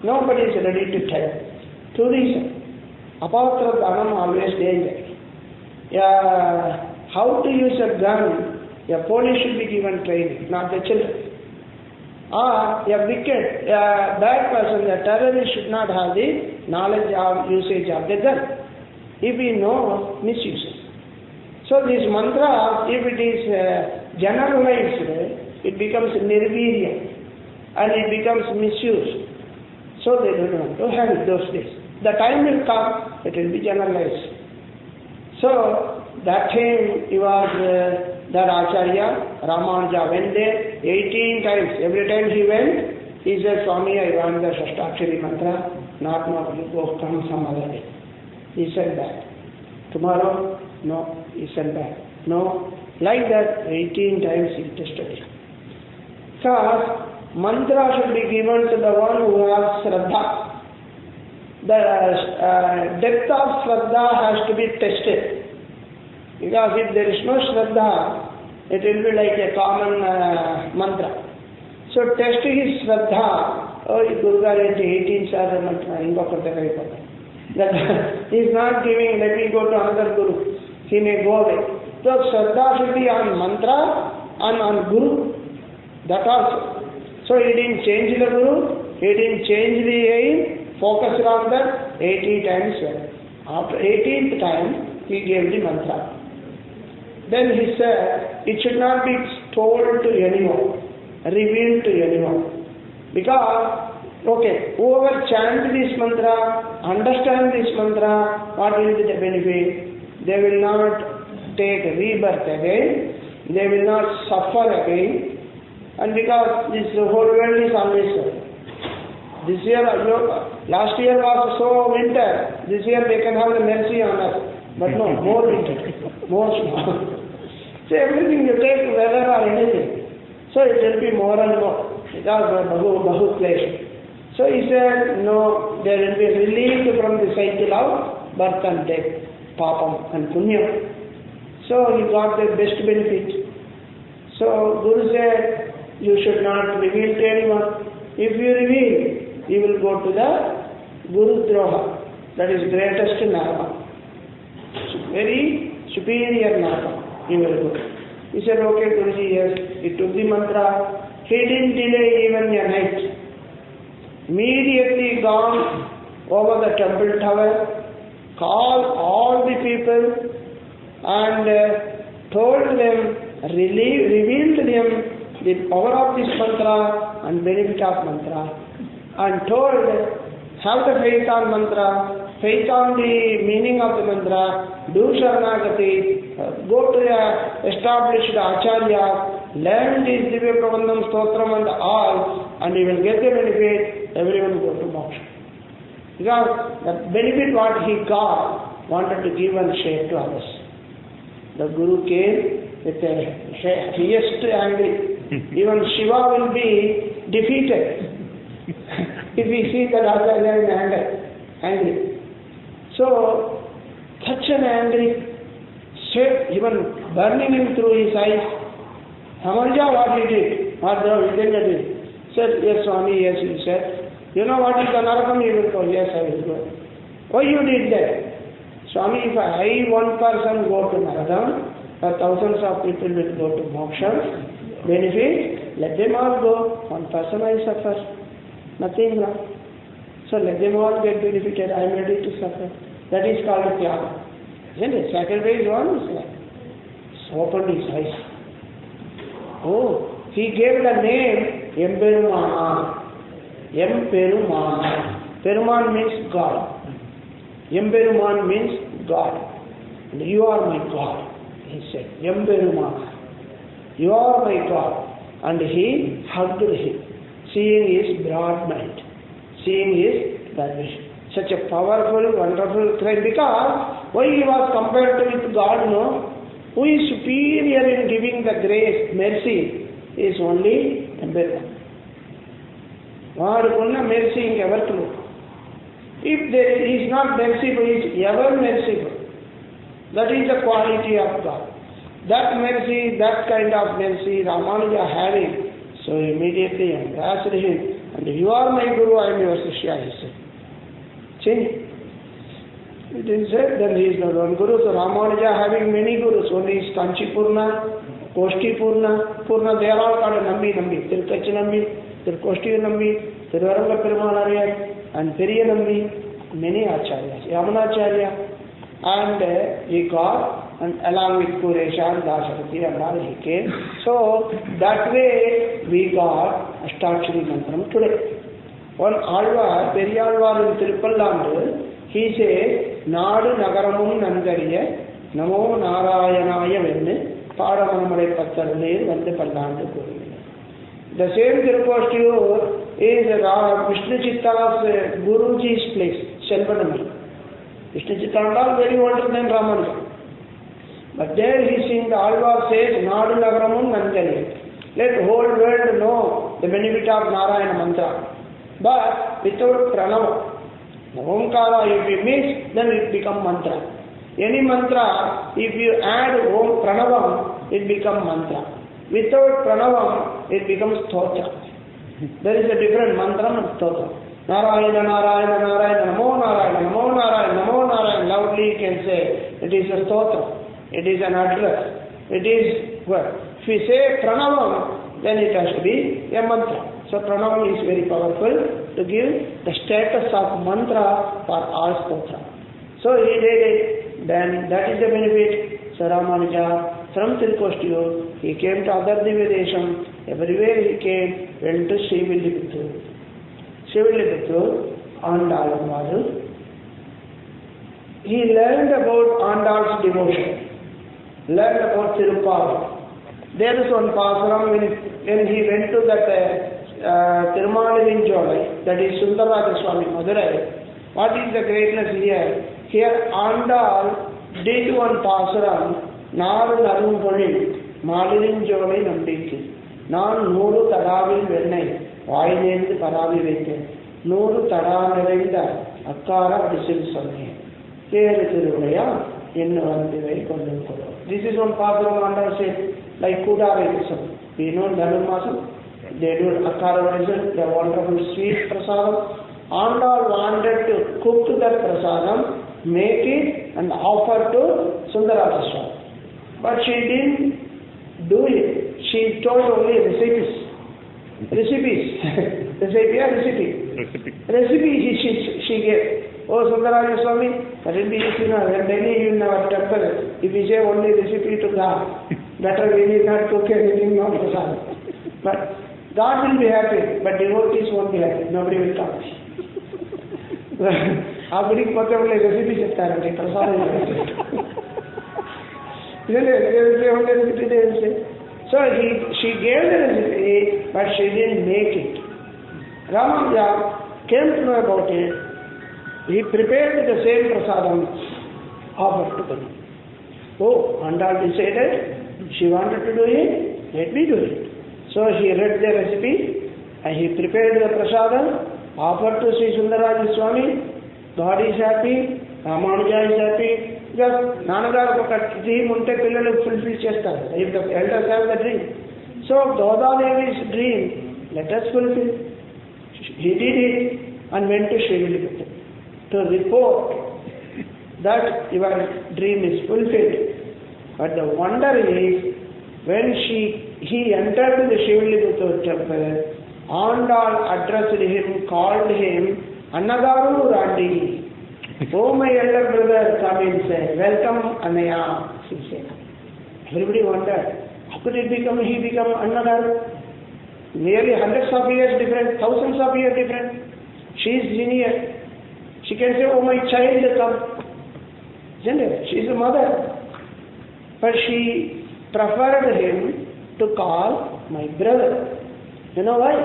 Nobody is ready to tell. Two reasons. Apatra dhanam always danger. How to use a gun, a police should be given training, not the children. A wicked, bad person, a terrorist should not have the knowledge of usage of the gun. If he knows, misuses. So this mantra, if it is generalized, it becomes nirvirya and it becomes misused. So they don't want to have it those days. The time will come, it will be generalized. So that time he was that Acharya, Ramanuja went there 18 times. Every time he went, he said, Swami, I want the Shashtakshari mantra, not now, you go come some other day. He said that. Tomorrow, no, he said that. No, like that 18 times he tested it. Because mantra should be given to the one who has Shraddha. The depth of Shraddha has to be tested. Because if there is no Shraddha, it will be like a common mantra. So test his Shraddha. Oh, Guru Garu 18 Sara mantra. That he is not giving, let me go to another Guru. He may go away. So Shraddha should be on mantra and on Guru. That also. So he didn't change the Guru, he didn't change the aim, focused on that 80 times well. After 18th time, he gave the mantra. Then he said, it should not be told to anyone, revealed to anyone. Because, okay, whoever chant this mantra, understand this mantra, what will be the benefit? They will not take rebirth again, they will not suffer again, and because this whole world is always so. This year, last year was so winter, this year they can have the mercy on us, but no, more winter, more snow. So everything you take, weather or anything, so it will be more and more, because Bahu place. So he said, no, there will be relieved from the cycle of birth and death, papam and punyam. So he got the best benefit. So Guru said, you should not reveal to anyone. If you reveal, you will go to the Guru Droha, that is greatest narma. Very superior narma, you will go. He said, okay Guruji, yes. He took the mantra. He didn't delay even a night. Immediately gone over the temple tower, called all the people and told them, revealed them the power of this mantra and benefit of mantra, and told, have the faith on mantra, faith on the meaning of the mantra, do Sharanagati, go to the established Acharya, learn this Divya Prabandham Stotram and all, and you will get the benefit, everyone go to moksha. Because the benefit what he got, wanted to give and share to others. The Guru came with the highest angry. Even Shiva will be defeated if he sees that Acharya is angry. So, such an angry sweat, even burning him through his eyes. Ramanujja, what he did? What the Vidya did? Said, yes Swami, yes, he said. You know what is the Narakam? He will go, yes, I will go. Why you did that? Swami, if one person go to Narakam, thousands of people will go to moksha. Benefit, let them all go. One person I suffer. Nothing wrong. So let them all get benefited. I am ready to suffer. That is called a tyaga. Isn't it? Sacrifice one is like. So opened his eyes. Oh, he gave the name Emperumana. Emperumana. Peruman means God. Emperuman means God. And you are my God, he said. Emperumana. You are my God. And he hugged him, seeing his broad mind, seeing his that vision. Such a powerful, wonderful thread. Because why he was compared with God, no? Who is superior in giving the grace, mercy, is only Emperor. Vadukunna mercy inkevarku. If there is not merciful, he is ever merciful. That is the quality of God. That mercy, that kind of mercy, Ramanuja having. So immediately embraced him. And you are my Guru, I am your Shishya, he said. See? It is said, then he is not one Guru. So Ramanuja having many Gurus. One is Kanchi Purna, Koshti Purna. Purna, they are all called Nambi, Tirukachi Nambi, Tirukoshti Nambi, Tiruvaranga Perumalariya, and Periya Nambi, many Acharyas, Yamunacharya. And he got, and along with Puresha and Dasarati and all he came. So that way we got Ashtachari Mantram today. One Alvar, Periyalvar in Tirupallandu, he says, Nadu Nagaramum Nandariya, Namo Narayanaya Venne, Padamanamare Pattarane, Vande Pallandu Guru. The same Tirukoshtiur is Vishnu Chitta's Guruji's place, Selvanamai. Vishnu Chittanda very older than Ramanuja. But there he seen the Alvar says, Nadu Nagaramun Nandani. Let the whole world know the benefit of Narayana mantra. But without pranava. The Omkara, if you miss, then it becomes mantra. Any mantra, if you add Om Pranavam, it becomes mantra. Without Pranavam, it becomes Stotra. There is a different mantra and Stotra. Narayana, Narayana, Narayana, Namo Narayana, Namo Narayana, Namo Narayana. Loudly you can say, it is a Stotra. It is an address. It is what? If we say Pranavam, then it has to be a mantra. So Pranavam is very powerful to give the status of mantra for all stotra. So he did it. Then that is the benefit. So Ramanuja from Tirukoshtiur, he came to other Divya Desham everywhere he came, went to Srivilliputturu. Srivilliputturu, Andalam Vadu. He learned about Andal's devotion, learned about Tiruppavu. There is one pasaram when he went to that Tirumalinjolai, that is Sundararaja Swami Madurai. What is the greatness here? Here Andal did one pasaram, Naru Narumpoli, Malinjolai Nambiki. Nan Nuru Tadavil Vennai, Vainendu Paravi Vete, Nuru Tadanarenda, Akkara Visil Sami. Here is Tiruvaya, this is one pasaram Andal said, like Kudavedism. We know Dhanurmasam, they do Akkara, the wonderful sweet prasadam. Andal wanted to cook that prasadam, make it and offer to Sundararaja Swami. But she didn't do it. She told only recipes. Recipe she gave. Oh Sundararaja Swami, that will be easy now. When daily in our temple, if we say only recipe to God, better we need not cook anything of prasadam. But God will be happy, but devotees won't be happy. Nobody will come. Abhi potable recipe cheptaranడి prasadam. So she gave the recipe, but she didn't make it. Ramanuja came to know about it. He prepared the same prasadam, offered to them. Oh, Andal decided she wanted to do it, let me do it. So he read the recipe and he prepared the prasadam, offered to Sri Sundararaja Swami. God is happy, Ramanuja is happy. Because Nanagaru oka dream unte pillalu fulfill chestar. If the elders have the dream. So Godadevi's dream, let us fulfill. He did it and went to Srivilliputturu to report that your dream is fulfilled. But the wonder is, when he entered the Srivilliputturu temple, Andal addressed him, called him, Annagaru Randi. Oh my elder brother, come and say, welcome Annaya, she said. Everybody wondered, how could he become Annagaru? Nearly hundreds of years different, thousands of years different. She is senior. She can say, oh my child, come. Isn't it? She is a mother. But she preferred him to call my brother. You know why?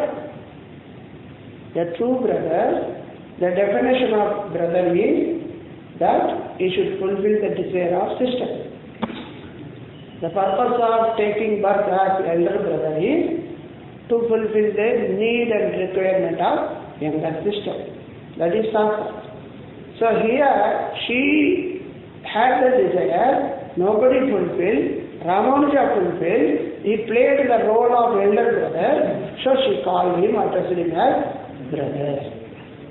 The true brother, the definition of brother is that he should fulfill the desire of sister. The purpose of taking birth as elder brother is to fulfill the need and requirement of younger sister. That is Sastra. So here she had the desire, nobody fulfilled, Ramanuja fulfilled, he played the role of elder brother, so she called him, addressed him as brother.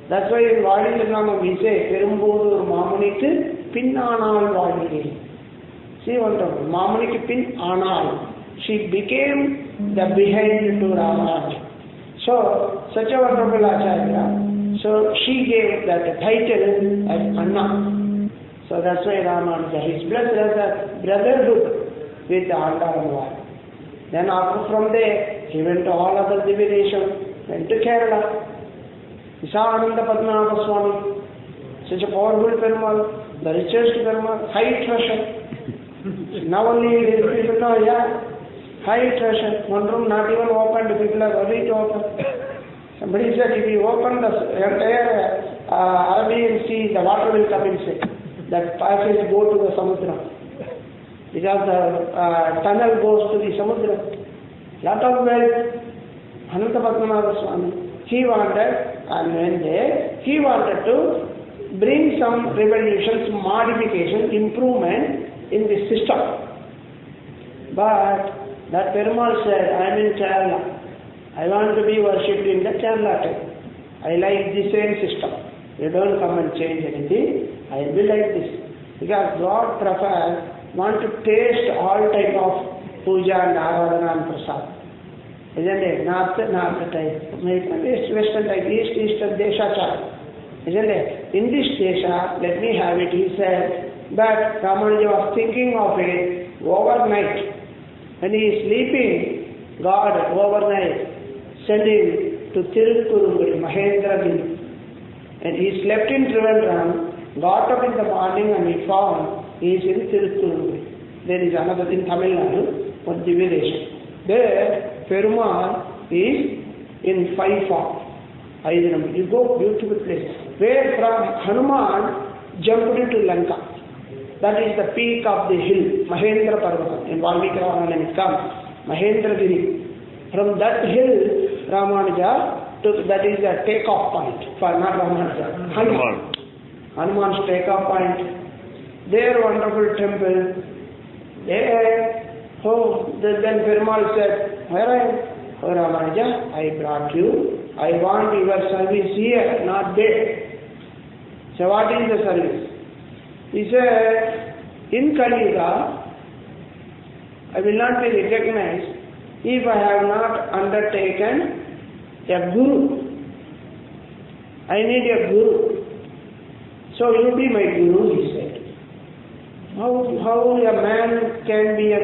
That's why in Vadilirama we say, Perumbodur Mamunikku Pin Anal Vadilil. See what happened? Mamunikku Pin Anal. She became the behind to Ramanuja. So, such a wonderful Acharya. So, she gave that title as Anna. So, that's why Ramanuja, he is blessed as a brotherhood with Andal. Then after from there, he went to all other divinations, went to Kerala. He saw Ananda Padmanabha Swami, such a powerful Perumal, the richest Perumal, high treasure. Now only people know, high treasure. One room not even opened, people are ready to open. Somebody said if you open the entire Arabian Sea, the water will come inside. That passage go to the Samudra. Because the tunnel goes to the Samudra. Lot of wealth. Ananda Padmanabha Swami. He wanted, and when there, he wanted to bring some revolutions, modification, improvement in the system. But that Perumal said, I am in Kerala. I want to be worshipped in the Kerala type. I like the same system. You don't come and change anything. I will be like this. Because God want to taste all type of puja and aradhana and prasad. Isn't it? North type, western type, eastern desha. Isn't it? In this desha, let me have it, he said, but Ramanuja was thinking of it overnight. When he is sleeping, God overnight sent him to Tirupurunguri, Mahendragiri. And he slept in Trivandrum, got up in the morning and he found he is in Tirupurunguri. There is another in Tamil Nadu, one Dividation. There, Perumal is in 5 form. You go, beautiful place. Where from Hanuman jumped into Lanka. That is the peak of the hill, Mahendra Parvata. In Valmiki Ramayana it comes, Mahendragiri. From that hill, Ramanuja took, that is the take-off point for not Ramanuja, Hanuman's take-off point. There, wonderful temple. There, then Perumal said, where are you? Oh Ramanuja, I brought you. I want your service here, not there. So what is the service? He said, in Kali Yuga, I will not be recognized if I have not undertaken a guru. I need a guru. So you be my guru, he said. How a man can be a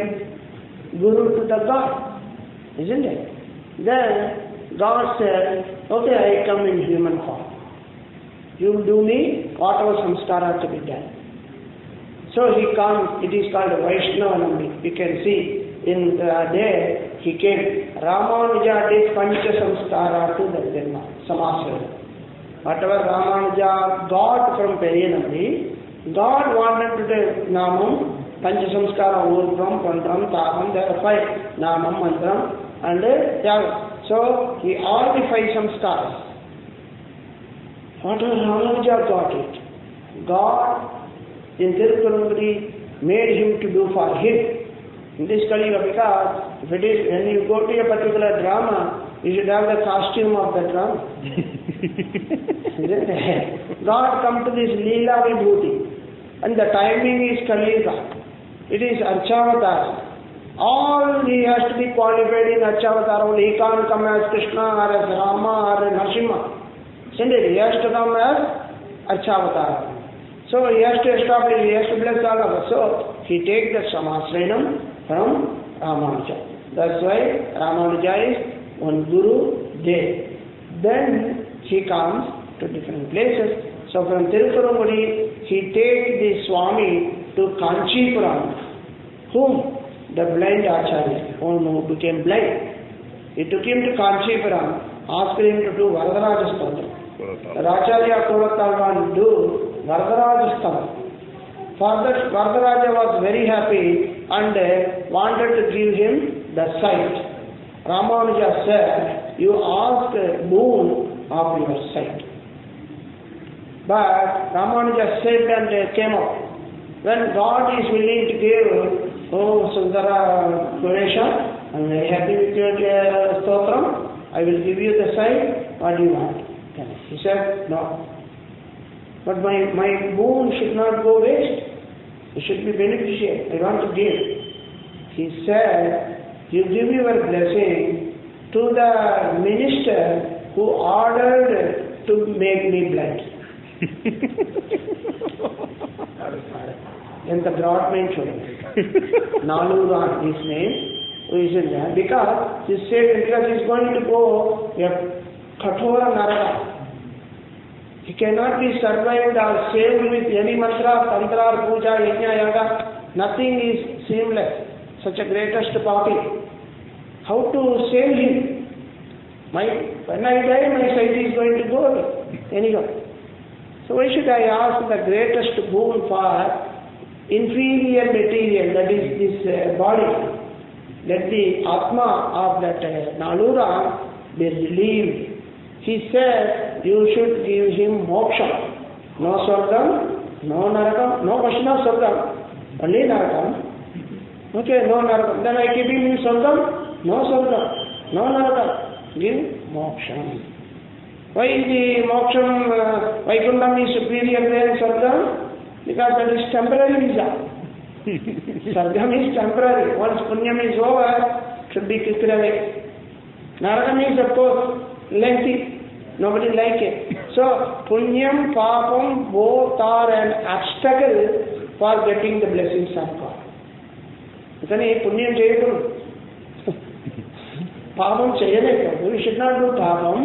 guru to the God? Isn't it? Then God said, okay, I come in human form. You do me whatever samskara to be done. So he comes, it is called Vaishnava Nambi. You can see in there, he came, Ramanuja did Pancha Samskara to the Dharma, Samasraya. Whatever Ramanuja got from Periyanambi, God wanted to do Namam, Pancha Samskara, Urdhvam, Pantram, Tapam, there are 5, Namam, Mantram, and Yavam. So he all the 5 samskaras. Whatever Ramanuja got it, God in Tirupurunguri made him to do for him. In this Kali Yuga, because if it is, when you go to a particular drama, you should have the costume of the drama. Isn't it? God come to this Leela Vibhuti, and the timing is Kali Yuga. It is Archavatara. All he has to be qualified in Archavatara. He can't come as Krishna or as Rama or as Narasimha. Isn't it? He has to come as Archavatara. So he has to establish, he has to bless all of us. So he takes the Samasranam from Ramanuja. That's why Ramanuja is one guru there. Then he comes to different places. So from Tirupurunguri, he takes the Swami to Kanchipuram. Whom? The blind Acharya, who became blind. He took him to Kanchipuram, asked him to do Varadaraja Stotram. The Acharya Korattalvan do Varadaraja Stotram. For that, Varadaraja was very happy and wanted to give him the sight. Ramanuja said, you ask a boon of your sight. But Ramanuja said and came up. When God is willing to give, Sundara Ganesha, I'm very happy with your stotram, I will give you the sight, what do you want? He said, no. But my boon should not go waste. It should be beneficial. I want to give. He said, you give your blessing to the minister who ordered to make me blind. In the broad name Nalura, his name, who is in there, because he said because he is going to go a Kathora Naraka. He cannot be survived or saved with any mantra, tantra, puja, yajna, yaga. Nothing is seamless. Such a greatest party. How to save him? When I die, my sight is going to go away. Anyhow. So why should I ask the greatest boon for inferior material, that is this body? Let the Atma of that Nalura be relieved. He said, you should give him moksha. No Swargam, no Narakam, no question of Swargam, only Narakam. Okay, no Narakam. Then I keep him in Swargam, no Swargam, no Narakam. Give moksha. Why is the moksham, Vaikundam is superior than Swargam? Because that is temporary visa. Swargam is temporary. Once Punyam is over, should be kicked away. Narakam is of course lengthy. Nobody like it. So, Punyam, Papam, both are an obstacle for getting the blessings of God. Punyam పాపం చేయలేకపోతే we should not do పాపం.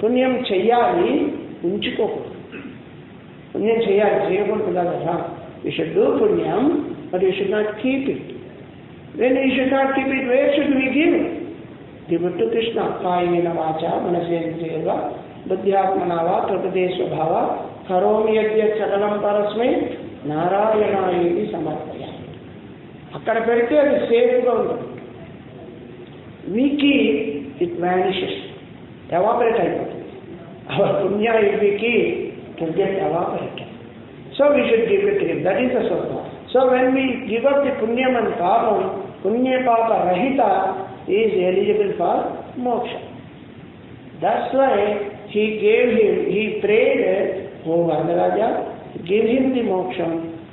పుణ్యం చెయ్యాలి, ఉంచుకోకూడదు. పుణ్యం చేయాలి, చేయకూడదు కదా. We should do punyam, but we should not keep it. When we should not keep it, where should we give it? Give it to Krishna. Kayena vacha manasendriyava buddhyatmana va prakriti swabhava karomi yadya sakalam parasmai narayanayi samarpaya. Akkada pedithe adi safe ga untundi. We keep, it vanishes, evaporate అయిపోతుంది. Our punya if we keep, it will get evaporated. So we should give it to him. That is the source. So when we give up the punyam and papam, punya papa rahita is eligible for moksha. That's why he prayed, oh Vardaraja, give him the moksha,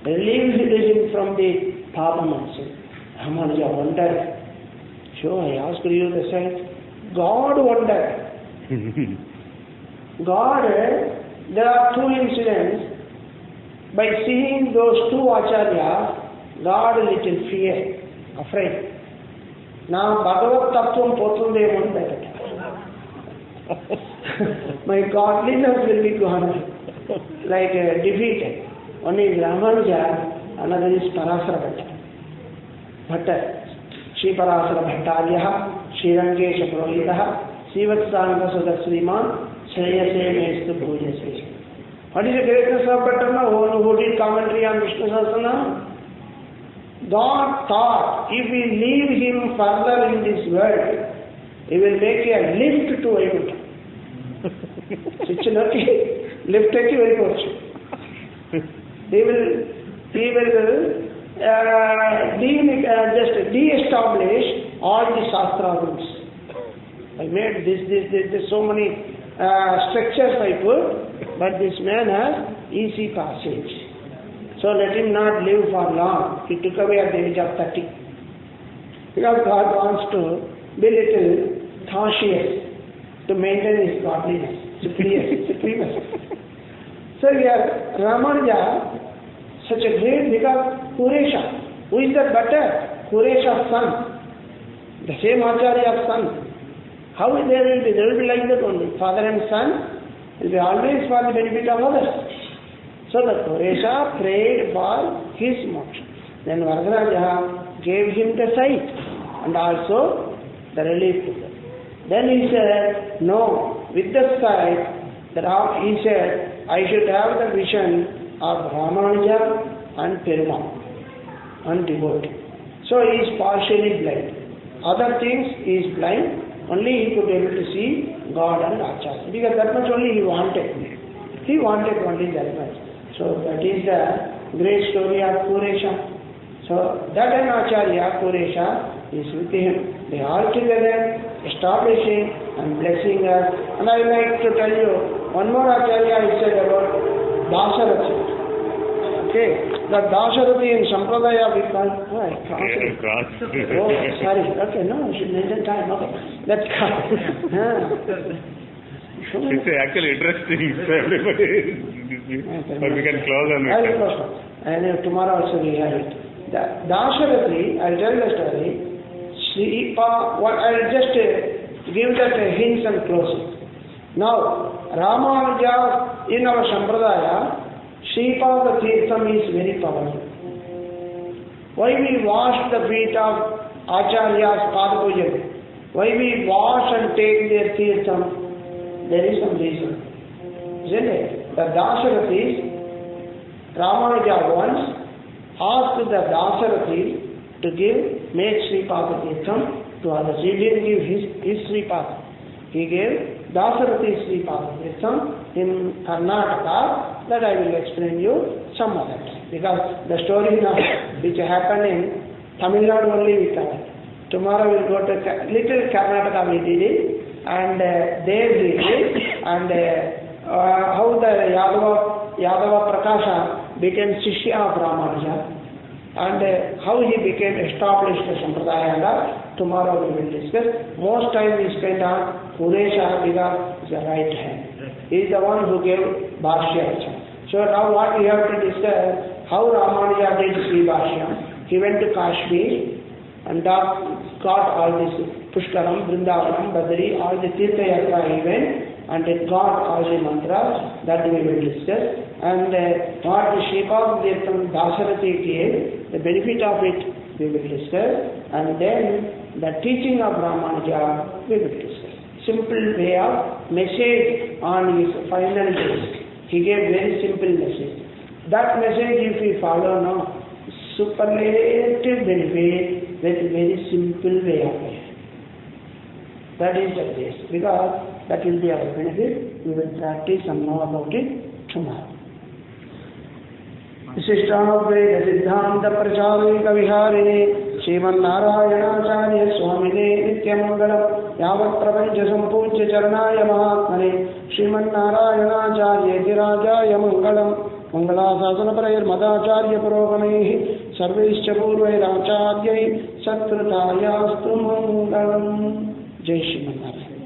relieve him from the papam and sin. Ramanuja wondered. So I asked you the same. God wondered. God, there are two incidents. By seeing those two acharyas, God a little fear, afraid. Now Bhagavad Tattvam potundemo anu better. My godliness will be gone, like defeated. One is Ramanuja, another is Parasara Bhatta. Shri Parasara Bhattarya, Shri Rangesha Purohitah, Srivatsanga Sudha Sriman, Shreyase Mestu Bhujase. What is the greatness of Bhattana? Who did commentary on Vishnu Sahasranam? God thought if we leave him further in this world, he will make a lift to Vaikuntha. Switch nokki lift ekki velikochu. He will just de-establish all the Shastra rules. I made this, so many structures I put, but this man has easy passage. So let him not live for long. He took away at the age of 30. Because God wants to be little cautious to maintain his godliness, supremacy. So here, Ramanuja, such a great, because Kuresha, who is the better? Kuresha's son, the same Acharya's son. How will they will be? They will be like that only. Father and son will be always for the benefit of others. So the Kuresha prayed for his moksha. Then Vardaraja gave him the sight and also the relief to them. Then he said, no, with the sight, he said, I should have the vision of Ramanuja and Perumal and devotee. So he is partially blind. Other things he is blind. Only he could be able to see God and Acharya. Because that much only he wanted. He wanted only that much. So that is the great story of Kuresha. So that an Acharya, Kuresha, is with him. They are together, establishing and blessing us. And I would like to tell you, one more Acharya I said about Dasarathi. Okay, the Dasarathi in Sampradaya we call, oh sorry, okay, no, I should mention time, okay. That's it's actually interesting, so everybody, but we can close on it. I will close. And tomorrow also we have it. The Dasarathi, I will tell the story. I will just give that hints and close it. Now, Ramanuja in our Sampradaya, Sripada Tirtham is very powerful. Why we wash the feet of Acharya's Padapujan? Why we wash and take their Tirtham? There is some reason. Isn't it? The Dasarathis, Ramanuja once asked the Dasarathis to make Sripada Tirtham to others. He didn't give his Sripada. He gave Dasarathis Sripada Tirtham in Karnataka. That I will explain you some other time. Because the story now which happened in Tamil Nadu only we covered. Tomorrow we will go to little Karnataka we did it. And there we did. And how the Yadava Prakasha became Shishya of Ramanuja. And how he became established the Sampradaya. Tomorrow we will discuss. Most time we spend on Kuresha because he is the right hand. He is the one who gave Bhashya. So now what we have to discuss, how Ramanuja did Sri Bhashya. He went to Kashmir and got all this Pushkaram, Vrindavanam, Badri, all the Tirtha Yatra event, and it got all the mantras that we will discuss. And what the Shripad Dirtham Dasarathi gave, the benefit of it we will discuss, and then the teaching of Ramanuja we will discuss. Simple way of message on his final days. He gave very simple message. That message if we follow now, superlative benefit with very simple way of life. That is the case, because that will be our benefit. We will practice and know about it tomorrow. विशिष्टाद्वैत सिद्धांत प्रचारिक विहारिणे श्रीमन्नारायणाचार्य स्वामिने नित्यमंगलम यावत् प्रपंच संपूज्य चरणाय महात्मने श्रीमन्नारायणाचार्य गिराजाय मंगलम मंगलाशासन परैर्मदाचार्य पुरोगमैः सर्वैश्च पूर्वैराचार्यैः सत्कृतायास्तु मंगलम। जय श्रीमन्नारायण।